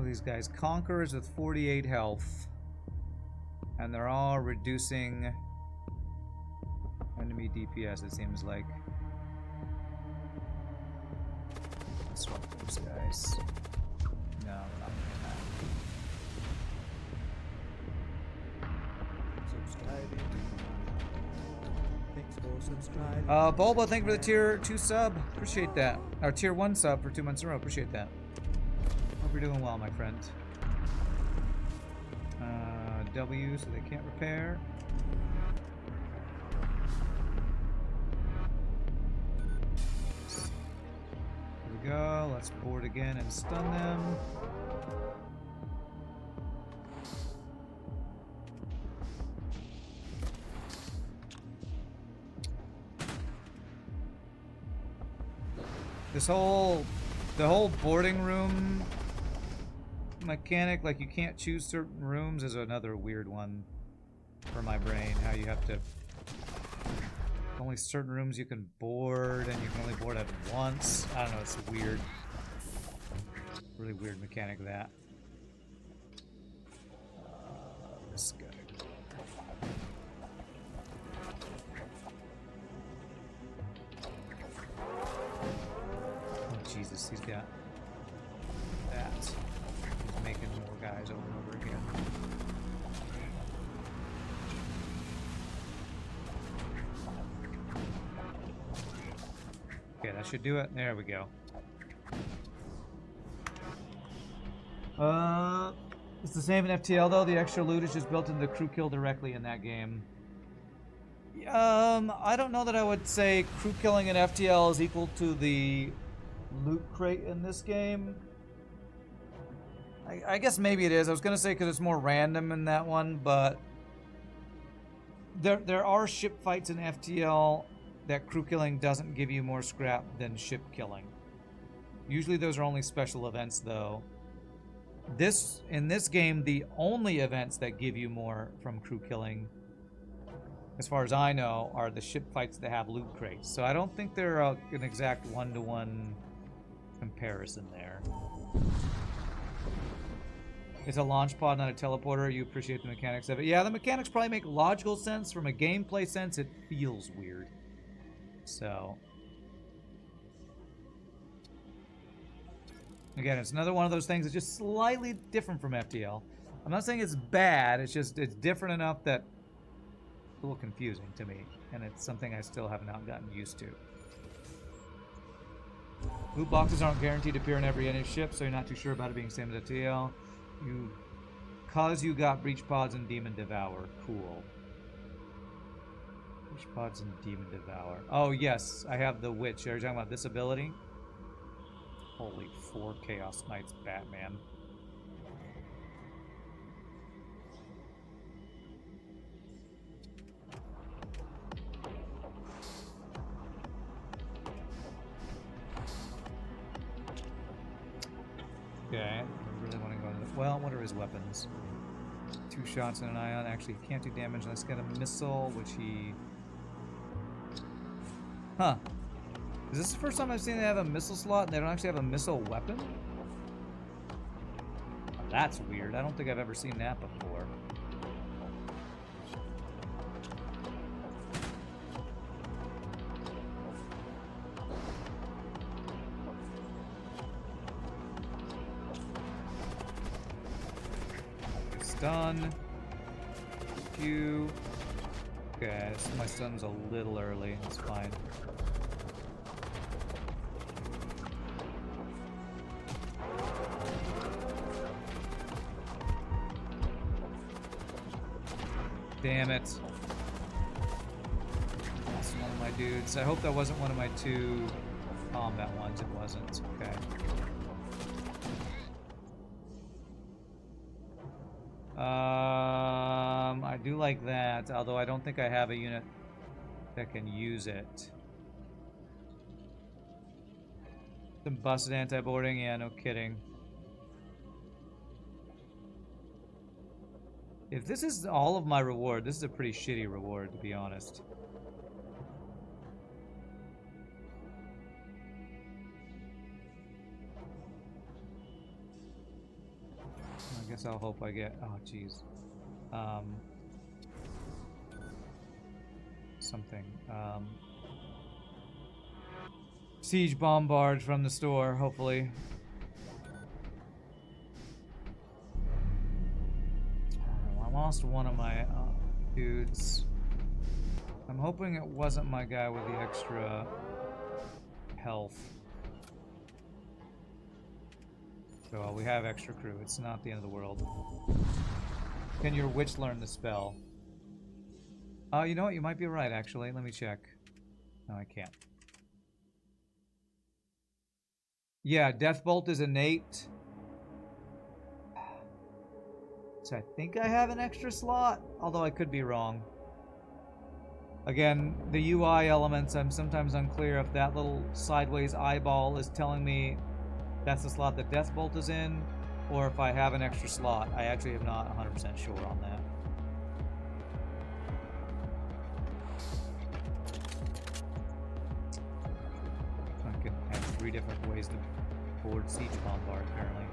These guys, Conquerors with 48 health, and they're all reducing enemy DPS, it seems like. Let's swap those guys. No, we're not doing that. Bulba, thank you for the tier 2 sub. Appreciate that. Or tier 1 sub for 2 months in a row. Appreciate that. Hope you're doing well, my friend. W, so they can't repair. Here we go. Let's board again and stun them. The whole boarding room mechanic, like you can't choose certain rooms, is another weird one for my brain. How you have to only certain rooms you can board, and you can only board at once. I don't know, it's weird. Really weird mechanic that. This guy. Oh Jesus, he's got that. He's making more guys over and over again. Okay, that should do it. There we go. It's the same in FTL though. The extra loot is just built into the crew kill directly in that game. I don't know that I would say crew killing in FTL is equal to the loot crate in this game. I guess maybe it is. I was gonna say because it's more random in that one, but There are ship fights in FTL that crew killing doesn't give you more scrap than ship killing. Usually those are only special events though. In this game, the only events that give you more from crew killing, as far as I know, are the ship fights that have loot crates. So I don't think they're an exact one-to-one comparison there. It's a launch pod, not a teleporter. You appreciate the mechanics of it. Yeah, the mechanics probably make logical sense. From a gameplay sense, it feels weird. So... Again, it's another one of those things that's just slightly different from FTL. I'm not saying it's bad, it's just it's different enough that it's a little confusing to me, and it's something I still have not gotten used to. Loot boxes aren't guaranteed to appear in every NH ship, so you're not too sure about it being same as FTL. Cause you got Breach Pods and Demon Devour. Cool. Breach Pods and Demon Devour. Oh yes, I have the Witch. Are you talking about this ability? Holy 4 Chaos Knights Batman. Okay, I really want to go into the... Well, what are his weapons? 2 shots and an ion. Actually, he can't do damage unless he's got a missile, which he... Huh. Is this the first time I've seen they have a missile slot and they don't actually have a missile weapon? Oh, that's weird. I don't think I've ever seen that before. Stun. Q. Okay, so my stun's a little early. That's fine. Damn it. That's one of my dudes. I hope that wasn't one of my 2 combat ones. It wasn't. Okay. I do like that, although I don't think I have a unit that can use it. Some busted anti-boarding? Yeah, no kidding. If this is all of my reward, this is a pretty shitty reward, to be honest. I guess I'll hope I get... Oh, jeez. Something. Siege Bombard from the store, hopefully. I lost one of my dudes. I'm hoping it wasn't my guy with the extra health. So we have extra crew. It's not the end of the world. Can your witch learn the spell? You know what? You might be right, actually. Let me check. No, I can't. Yeah, Deathbolt is innate. So I think I have an extra slot, although I could be wrong. Again, the UI elements, I'm sometimes unclear if that little sideways eyeball is telling me that's the slot that Deathbolt is in, or if I have an extra slot. I actually am not 100% sure on that. I can have 3 different ways to board Siege Bombard, apparently.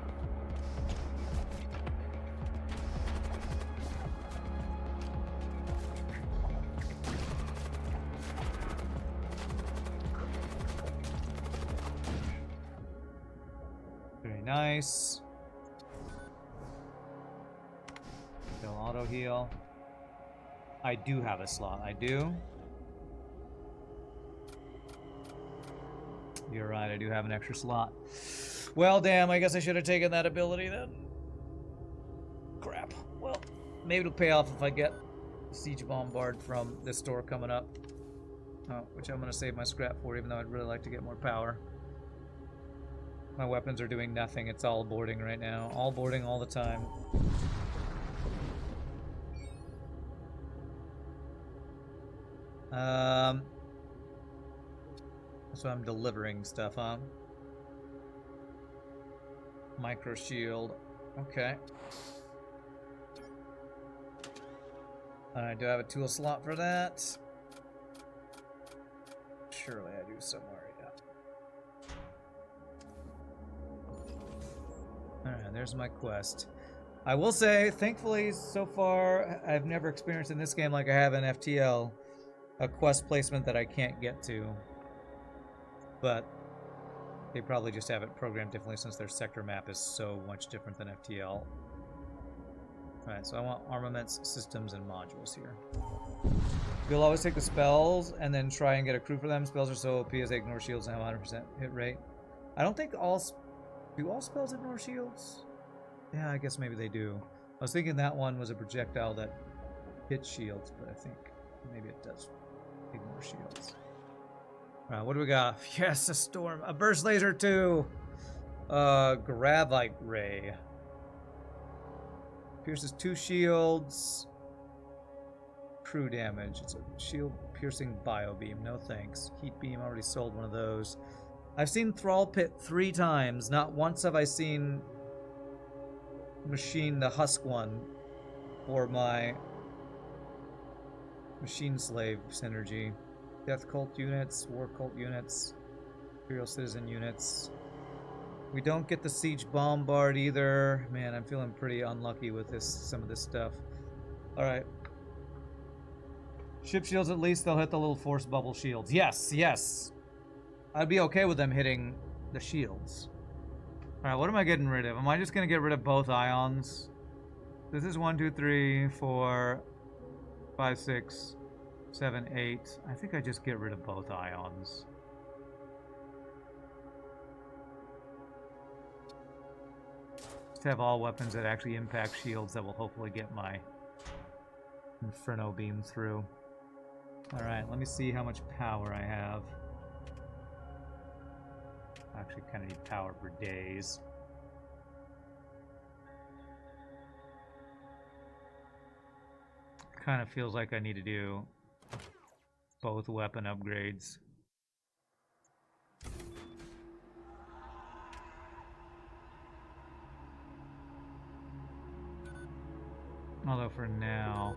Very nice. Still auto heal. I do have a slot. I do. You're right, I do have an extra slot. Well, damn, I guess I should have taken that ability then. Crap. Well, maybe it'll pay off if I get Siege Bombard from this store coming up. Which I'm going to save my scrap for, even though I'd really like to get more power. My weapons are doing nothing. It's all boarding right now. All boarding all the time. So I'm delivering stuff, huh? Micro shield. Okay. Alright, do I have a tool slot for that? Surely I do somewhere, yeah. Alright, there's my quest. I will say, thankfully, so far, I've never experienced in this game like I have in FTL, a quest placement that I can't get to. But they probably just have it programmed differently since their sector map is so much different than FTL. Alright, so I want armaments, systems, and modules here. You'll always take the spells and then try and get a crew for them. Spells are so OP as they ignore shields and have 100% hit rate. I don't think all... Do all spells ignore shields? Yeah, I guess maybe they do. I was thinking that one was a projectile that hits shields, but I think maybe it does ignore shields. Alright, what do we got? Yes, a storm. A burst laser too! Gravite ray. Pierces 2 shields. Crew damage. It's a shield piercing bio beam. No thanks. Heat beam, already sold one of those. I've seen Thrall Pit 3 times. Not once have I seen Machine the Husk one or my Machine Slave synergy. Death Cult units, War Cult units, Imperial Citizen units. We don't get the Siege Bombard either. Man, I'm feeling pretty unlucky with some of this stuff. Alright. Ship shields at least, they'll hit the little force bubble shields. Yes, yes. I'd be okay with them hitting the shields. Alright, what am I getting rid of? Am I just going to get rid of both ions? This is 1, 2, 3, 4, 5, 6, 7, 8. I think I just get rid of both ions. Just have all weapons that actually impact shields that will hopefully get my Inferno beam through. Alright, let me see how much power I have. I actually kind of need power for days. Kind of feels like I need to do both weapon upgrades. Although for now,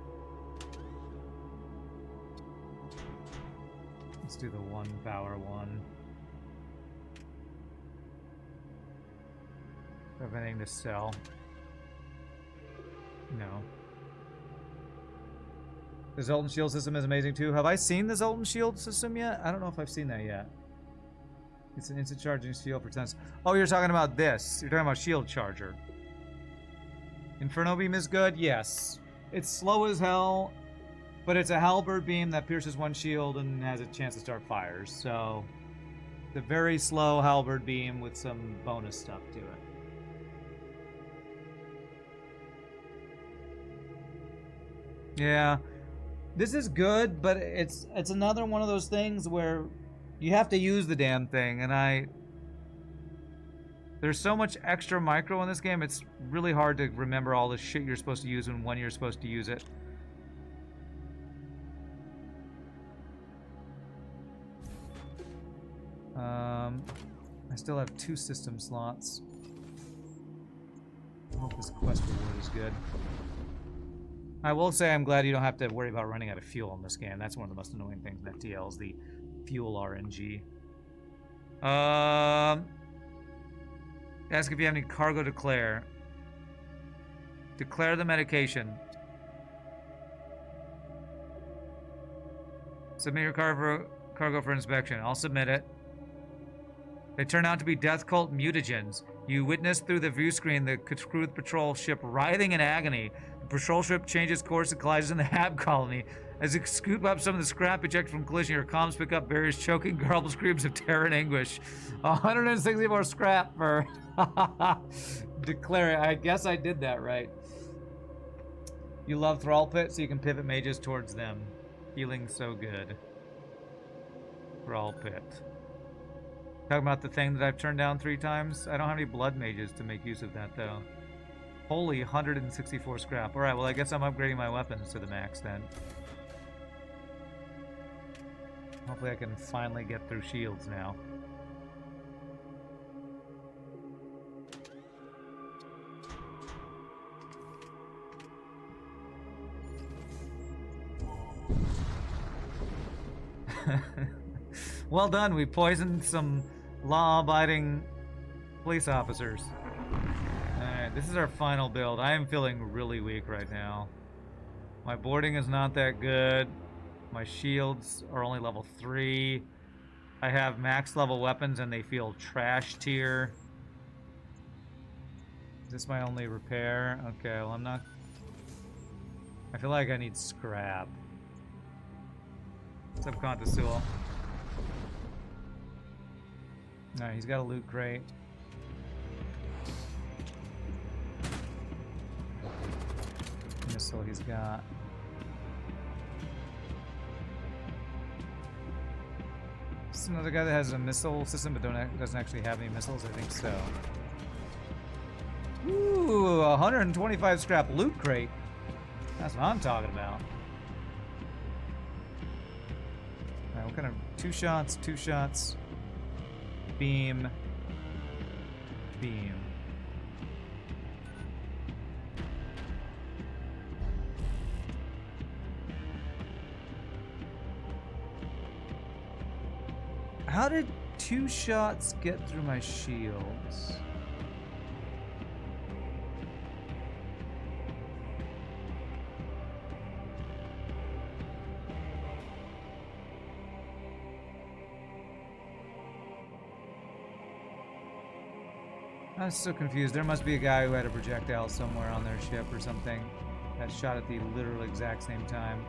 let's do the 1 power one. Have anything to sell? No. The Zoltan shield system is amazing too. Have I seen the Zoltan shield system yet? I don't know if I've seen that yet. It's an instant charging shield for 10. Oh, you're talking about this. You're talking about shield charger. Inferno beam is good? Yes. It's slow as hell, but it's a halberd beam that pierces 1 shield and has a chance to start fires. So, it's a very slow halberd beam with some bonus stuff to it. Yeah. This is good, but it's another one of those things where you have to use the damn thing, and there's so much extra micro in this game, it's really hard to remember all the shit you're supposed to use and when you're supposed to use it. I still have 2 system slots. I hope this quest reward is good. I will say I'm glad you don't have to worry about running out of fuel in this game. That's one of the most annoying things in FTL is the fuel RNG. Ask if you have any cargo declare. Declare the medication. Submit your cargo for inspection. I'll submit it. They turn out to be death cult mutagens. You witness through the view screen the crew patrol ship writhing in agony. The patrol ship changes course and collides in the Hab colony. As you scoop up some of the scrap ejected from collision, your comms pick up various choking, garbled screams of terror and anguish. 160 more scrap for declare it. I guess I did that right. You love Thrall Pit, so you can pivot mages towards them. Feeling so good. Thrall Pit. Talking about the thing that I've turned down 3 times. I don't have any blood mages to make use of that, though. Holy 164 scrap. Alright, well, I guess I'm upgrading my weapons to the max, then. Hopefully I can finally get through shields now. Well done, we poisoned some law-abiding police officers. Alright, this is our final build. I am feeling really weak right now. My boarding is not that good. My shields are only level 3. I have max level weapons and they feel trash tier. Is this my only repair? Okay, well I'm not... I feel like I need scrap. What's up, Contasul? Alright, he's got a loot crate. Missile he's got. This is another guy that has a missile system but doesn't actually have any missiles? I think so. Ooh, 125 scrap loot crate. That's what I'm talking about. Alright, what kind of... 2 shots, 2 shots. Beam. Beam. How did 2 shots get through my shields? I'm so confused. There must be a guy who had a projectile somewhere on their ship or something that shot at the literal exact same time.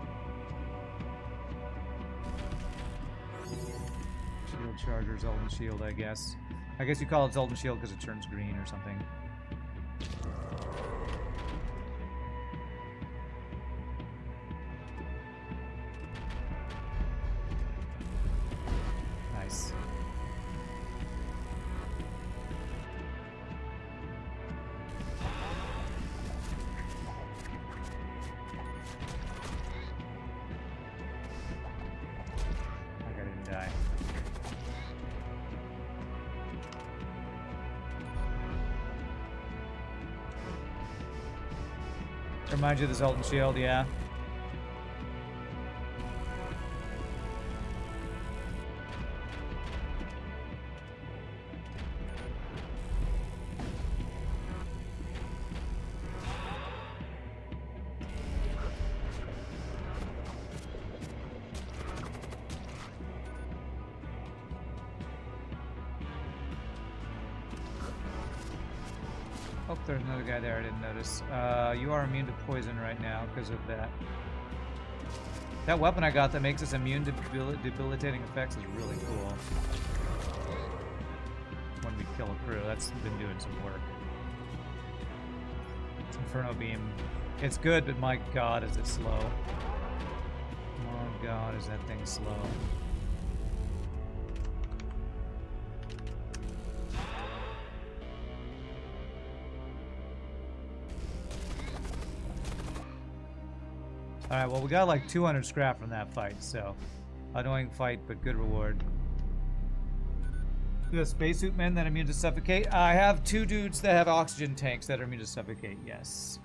Shield charger, Zoltan shield, I guess. I guess you call it Zoltan shield because it turns green or something. Nice. Remind you of the Zoltan shield, yeah. Oh, there's another guy there I didn't notice. You are immune to poison right now because of that. That weapon I got that makes us immune to debilitating effects is really cool. When we kill a crew, that's been doing some work. Inferno Beam. It's good, but my god is it slow. My god is that thing slow. Alright, well we got like 200 scrap from that fight, so annoying fight, but good reward. Do a spacesuit men that are immune to suffocate? I have 2 dudes that have oxygen tanks that are immune to suffocate, yes.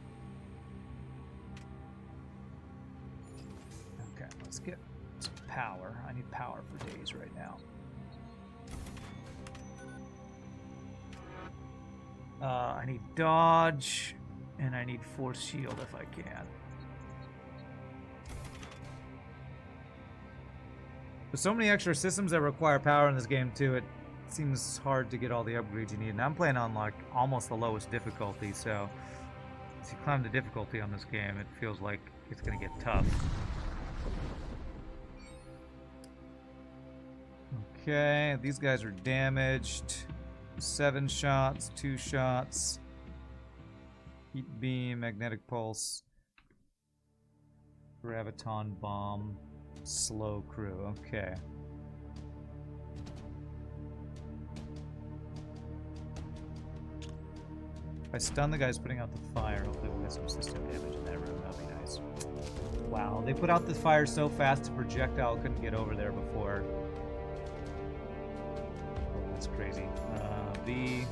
Okay, let's get some power. I need power for days right now. I need dodge, and I need force shield if I can. There's so many extra systems that require power in this game too, it seems hard to get all the upgrades you need. And I'm playing on like almost the lowest difficulty, so as you climb the difficulty on this game, it feels like it's gonna get tough. Okay, these guys are damaged. 7 shots, 2 shots. Heat beam, magnetic pulse. Graviton bomb. Slow crew, okay. If I stun the guys putting out the fire, hopefully we'll get some system damage in that room. That'll be nice. Wow, they put out the fire so fast the projectile couldn't get over there before. Oh, that's crazy. B.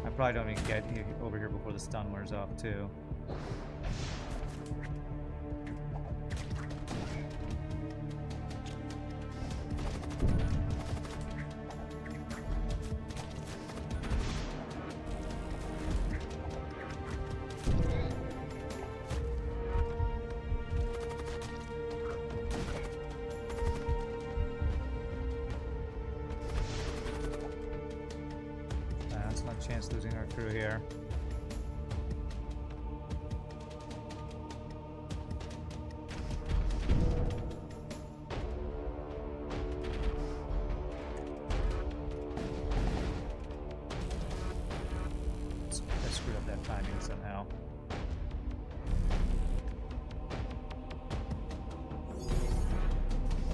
I probably don't even get over here before the stun wears off, too. Chance losing our crew here. I screwed up that timing somehow.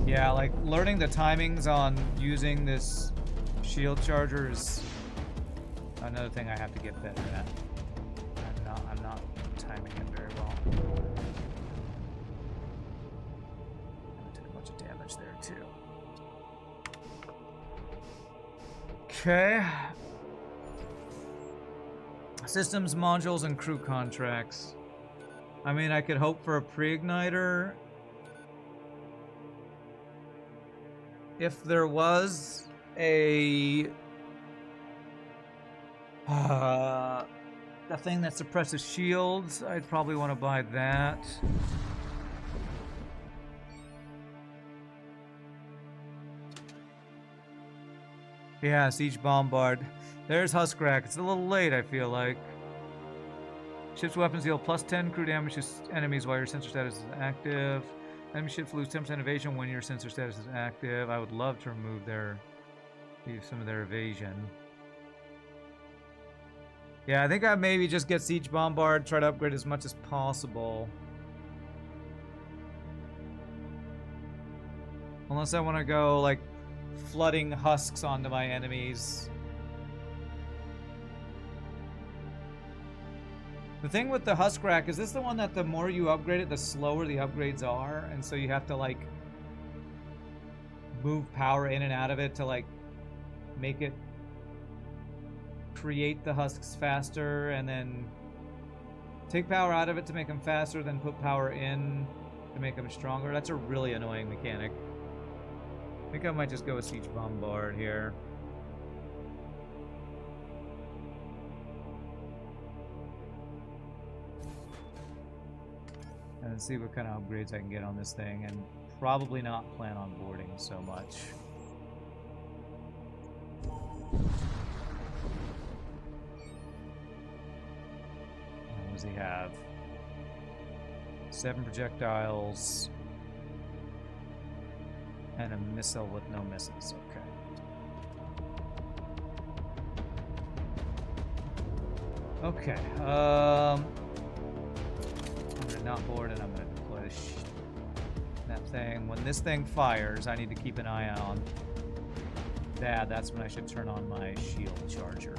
Yeah, like learning the timings on using this shield charger is another thing I have to get better at. I'm not timing it very well. I took a bunch of damage there too. Okay. Systems, modules, and crew contracts. I mean, I could hope for a pre-igniter. If there was a the thing that suppresses shields, I'd probably want to buy that. Yeah, Siege Bombard. There's Huskrak. It's a little late, I feel like. Ship's weapons deal plus 10 crew damage to enemies while your sensor status is active. Enemy ships lose 10% evasion when your sensor status is active. I would love to remove some of their evasion. Yeah, I think I maybe just get Siege Bombard, try to upgrade as much as possible. Unless I want to go, like, flooding husks onto my enemies. The thing with the Huskrak, is this the one that the more you upgrade it, the slower the upgrades are? And so you have to, like, move power in and out of it to, like, make it create the husks faster, and then take power out of it to make them faster, then put power in to make them stronger. That's a really annoying mechanic. I think I might just go with Siege Bombard here. And see what kind of upgrades I can get on this thing, and probably not plan on boarding so much. What does he have? 7 projectiles and a missile with no missiles. Okay. Okay. I'm gonna not board, and I'm gonna deploy that thing. When this thing fires, I need to keep an eye on that. That's when I should turn on my shield charger.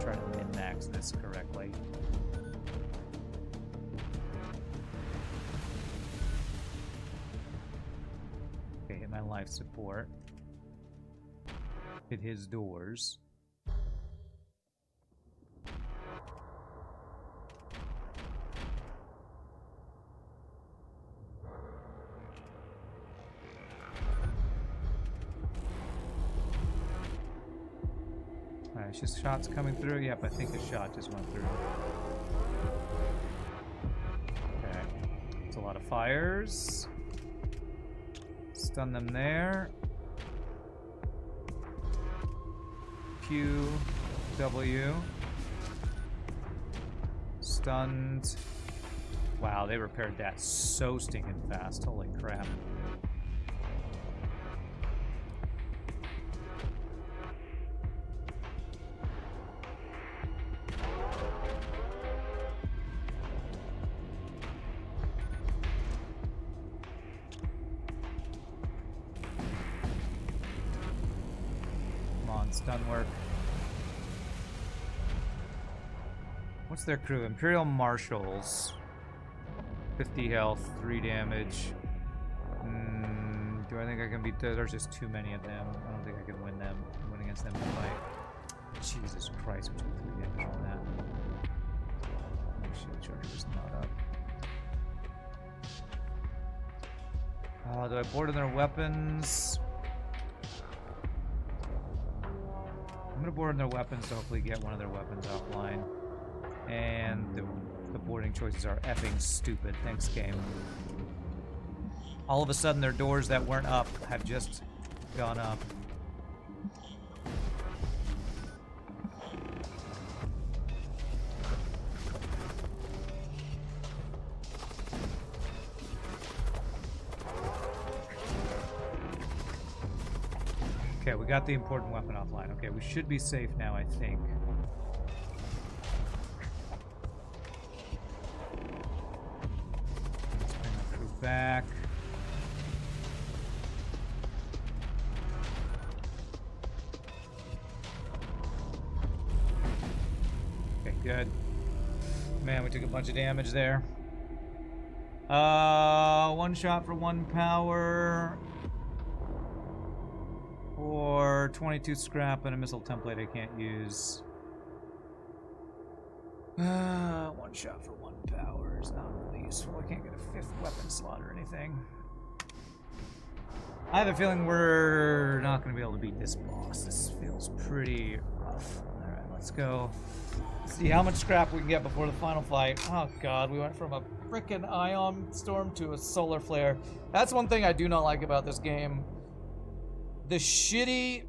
Try to min-max this correctly. Okay, hit my life support. Hit his doors. Alright, just shots coming through. Yep, I think a shot just went through. Okay. It's a lot of fires. Stun them there. Q, W. Stunned. Wow, they repaired that so stinking fast. Holy crap. Stun work. What's their crew? Imperial Marshals. 50 health, 3 damage. Do I think I can beat those? There's just too many of them. I don't think I can win against them in a fight. Jesus Christ, we took 3 damage from that. Shield charger is not up. Do I board in their weapons? I'm gonna board in their weapons to hopefully get one of their weapons offline. And the boarding choices are effing stupid. Thanks, game. All of a sudden, their doors that weren't up have just gone up. Okay, we got the important weapon offline. Okay, we should be safe now, I think. Let's bring our crew back. Okay, good. Man, we took a bunch of damage there. 1 shot for 1 power. Or 22 scrap and a missile template I can't use. 1 shot for 1 power is not really useful. I can't get a 5th weapon slot or anything. I have a feeling we're not going to be able to beat this boss. This feels pretty rough. Alright, let's go. See how much scrap we can get before the final fight. Oh god, we went from a frickin' ion storm to a solar flare. That's one thing I do not like about this game. The shitty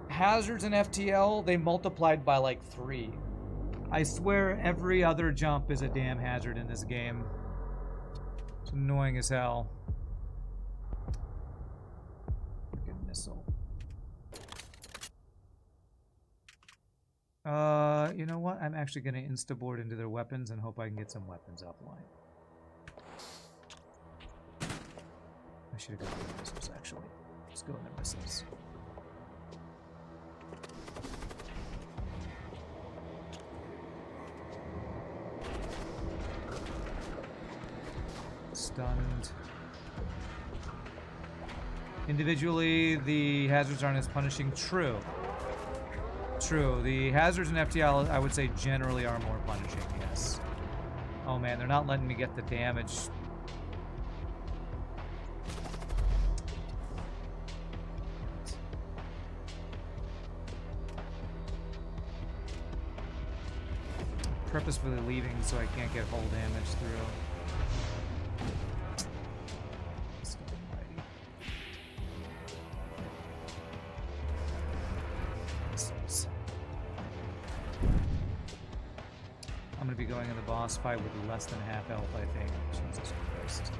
hazards in FTL, they multiplied by like 3. I swear every other jump is a damn hazard in this game. It's annoying as hell. Good missile. You know what? I'm actually going to insta-board into their weapons and hope I can get some weapons offline. I should have gone with missiles, actually. Let's go in their missiles. Stunned. Individually, the hazards aren't as punishing. True. True. The hazards in FTL, I would say, generally are more punishing, yes. Oh man, they're not letting me get the damage. Purposefully leaving so I can't get hull damage through. I'm gonna be going in the boss fight with less than half health, I think. Jesus Christ.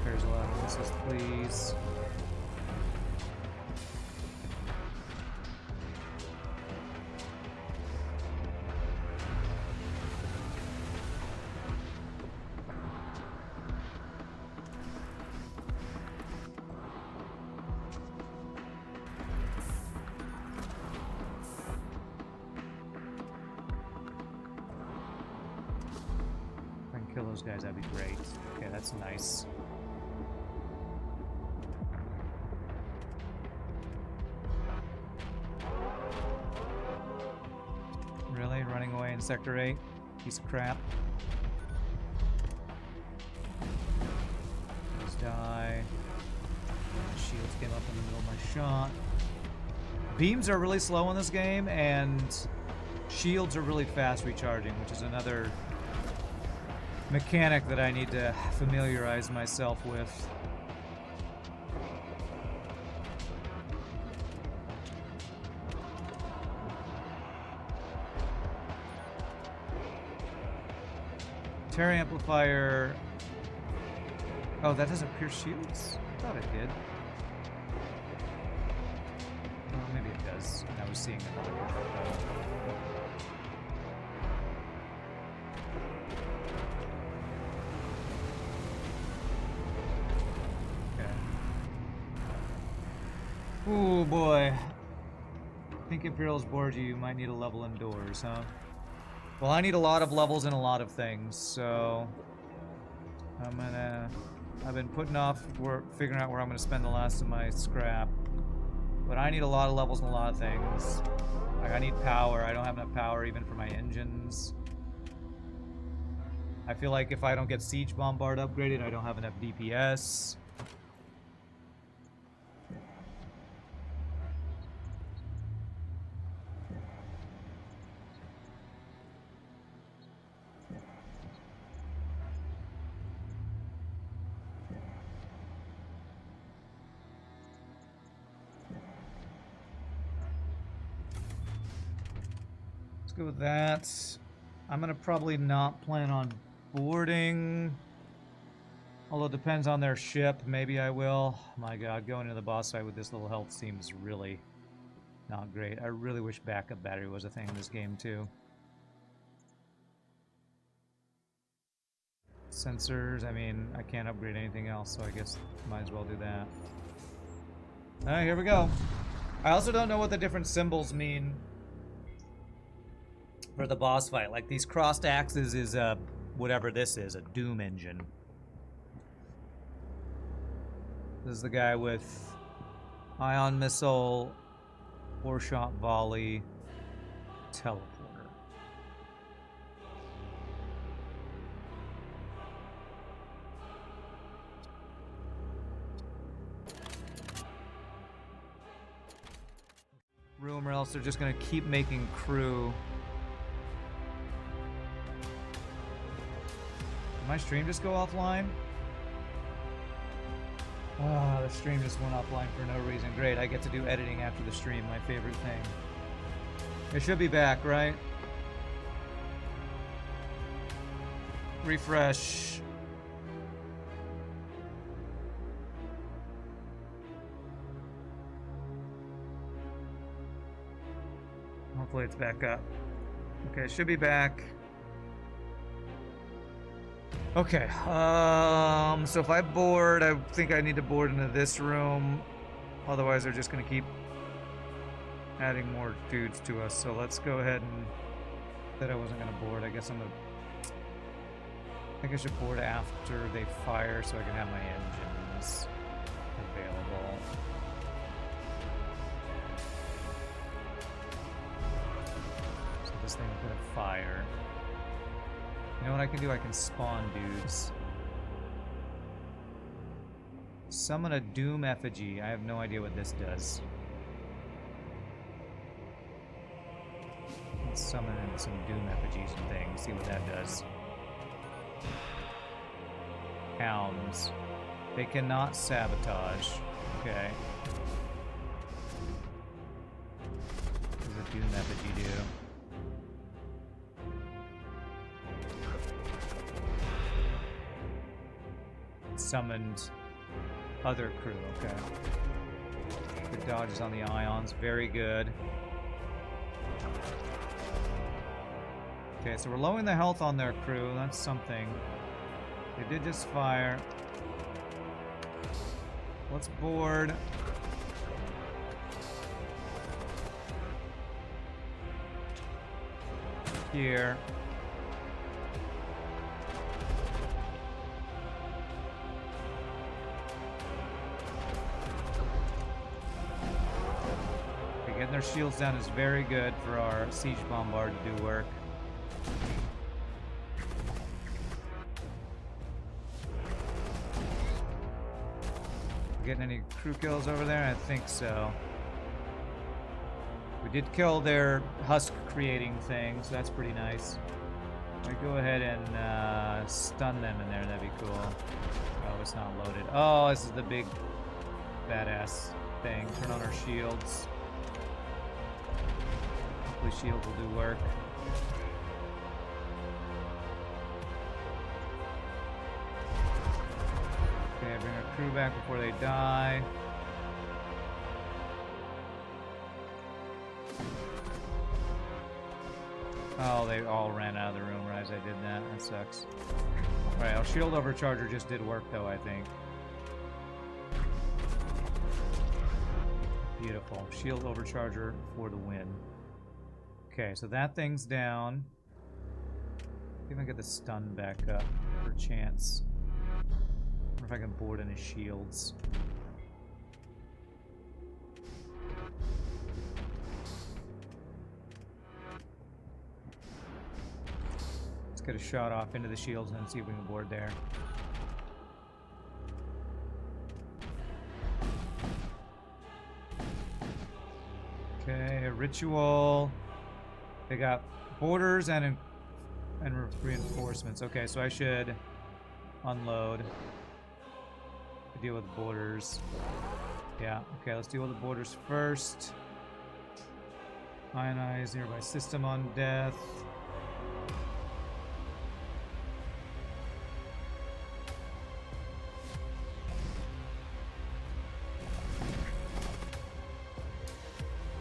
There's a lot of missiles, please. If I can kill those guys, that'd be great. Okay, that's nice. Really? Running away in Sector 8? Piece of crap. Please die. Shields came up in the middle of my shot. Beams are really slow in this game, and shields are really fast recharging, which is another mechanic that I need to familiarize myself with. Terra amplifier. Oh, that doesn't pierce shields? I thought it did. Oh, maybe it does. I was seeing another. Ooh, boy. I think Imperial's bored you might need a level indoors, huh? Well, I need a lot of levels in a lot of things, so... I've been putting off figuring out where I'm gonna spend the last of my scrap. But I need a lot of levels in a lot of things. Like, I need power. I don't have enough power even for my engines. I feel like if I don't get Siege Bombard upgraded, I don't have enough DPS. Go with that. I'm gonna probably not plan on boarding. Although it depends on their ship. Maybe I will. My god, going into the boss fight with this little health seems really not great. I really wish backup battery was a thing in this game too. Sensors, I mean, I can't upgrade anything else, so I guess might as well do that. Alright, here we go. I also don't know what the different symbols mean for the boss fight. Like, these crossed axes is whatever this is, a Doom engine. This is the guy with ion missile, 4-shot volley, teleporter. Room, or else they're just gonna keep making crew. Did my stream just go offline? Ah, the stream just went offline for no reason. Great, I get to do editing after the stream, my favorite thing. It should be back, right? Refresh. Hopefully it's back up. Okay, it should be back. Okay, so if I board, I think I need to board into this room. Otherwise, they're just gonna keep adding more dudes to us. So let's go ahead and... Said I wasn't gonna board. I guess I'm gonna... I think I should board after they fire so I can have my engines available. So this thing's gonna fire. You know what I can do? I can spawn dudes. Summon a Doom effigy. I have no idea what this does. Let's summon in some Doom effigies and things. See what that does. Hounds. They cannot sabotage. Okay. What does a Doom effigy do? Summoned other crew. Okay. Good dodges on the ions. Very good. Okay, so we're lowering the health on their crew. That's something. They did just fire. Let's board. Here. Okay, getting their shields down is very good for our siege bombard to do work. Getting any crew kills over there? I think so. We did kill their husk creating thing, so that's pretty nice. I go ahead and stun them in there, that'd be cool. Oh, it's not loaded. Oh, this is the big badass thing. Turn on our shields. Hopefully shields will do work. Okay, bring our crew back before they die. Oh, they all ran out of the room right as I did that. That sucks. Alright, our shield overcharger just did work though, I think. Beautiful. Shield overcharger for the win. Okay, so that thing's down. See if I can get the stun back up for chance. Wonder if I can board in his shields. Let's get a shot off into the shields and see if we can board there. Okay, a ritual. They got borders and reinforcements. Okay, so I should unload. Deal with borders. Yeah, okay, let's deal with the borders first. Ionize nearby system on death.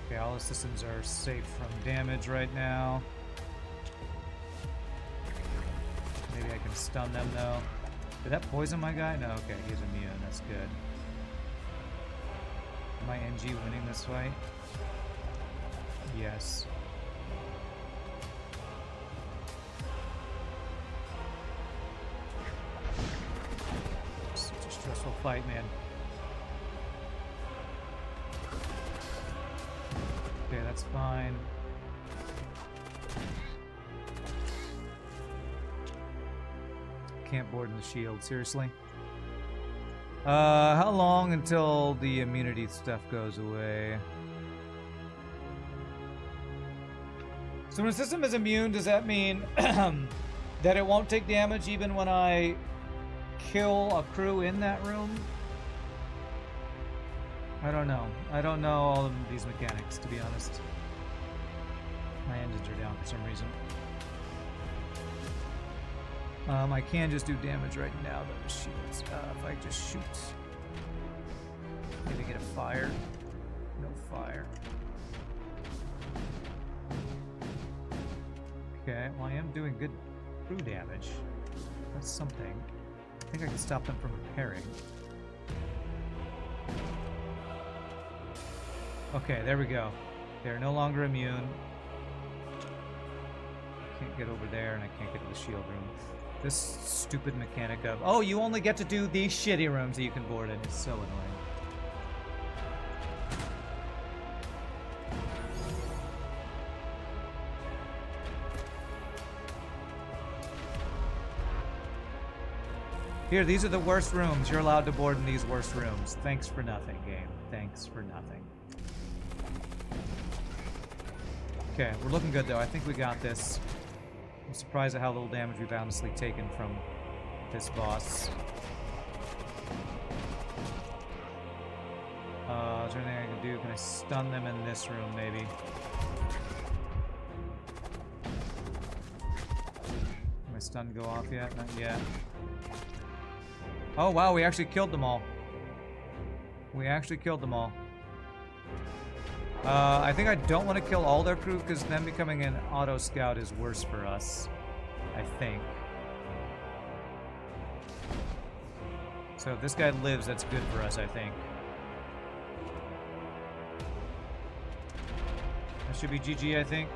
Okay, all the systems are safe from damage right now. Maybe I can stun them though. Did that poison my guy? No, okay, he's immune, that's good. Am I NG winning this fight? Yes. Such a stressful fight, man. Okay, that's fine. Can't board in the shield, seriously? How long until the immunity stuff goes away? So when a system is immune, does that mean that it won't take damage even when I kill a crew in that room? I don't know. I don't know all of these mechanics, to be honest. My engines are down for some reason. I can just do damage right now, though. Shoot. If I just shoot. Maybe get a fire. No fire. Okay, well I am doing good crew damage. That's something. I think I can stop them from repairing. Okay, there we go. They're no longer immune. I can't get over there, and I can't get to the shield room. This stupid mechanic of, oh, you only get to do these shitty rooms that you can board in. It's so annoying. Here, these are the worst rooms. You're allowed to board in these worst rooms. Thanks for nothing, game. Thanks for nothing. Okay, we're looking good, though. I think we got this. I'm surprised at how little damage we've honestly taken from this boss. Is there anything I can do? Can I stun them in this room, maybe? Did my stun go off yet? Not yet. Oh, wow, we actually killed them all. We actually killed them all. I think I don't want to kill all their crew because them becoming an auto scout is worse for us. I think. So if this guy lives, that's good for us, I think. That should be GG, I think.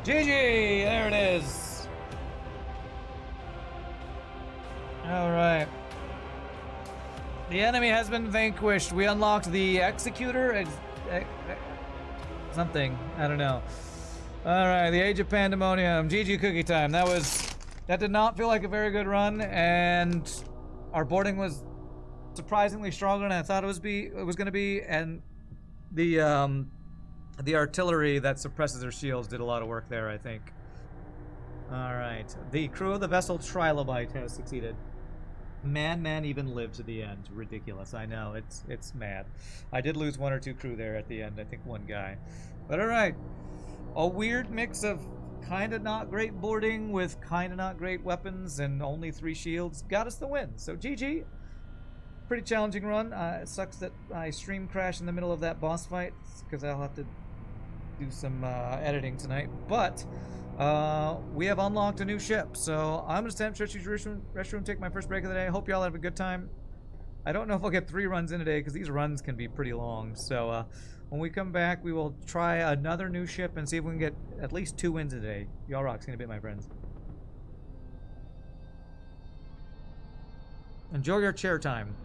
GG! There it is! Alright. The enemy has been vanquished. We unlocked the Executor? Something. I don't know. Alright, the Age of Pandemonium. GG cookie time. That did not feel like a very good run, and our boarding was surprisingly stronger than I thought it was going to be, and the artillery that suppresses their shields did a lot of work there, I think. Alright. The crew of the vessel Trilobite has succeeded. Man even lived to the end. Ridiculous, I know. It's mad. I did lose one or two crew there at the end. I think one guy. But alright. A weird mix of kinda not great boarding with kinda not great weapons and only 3 shields got us the win. So GG. Pretty challenging run. It sucks that I stream crashed in the middle of that boss fight because I'll have to do some editing tonight. But We have unlocked a new ship, so I'm gonna stand up, stretch, use restroom, take my first break of the day. Hope y'all have a good time. I don't know if I'll get 3 runs in today because these runs can be pretty long. So when we come back, we will try another new ship and see if we can get at least 2 wins today. Y'all rock. See you in a bit, my friends. Enjoy your chair time.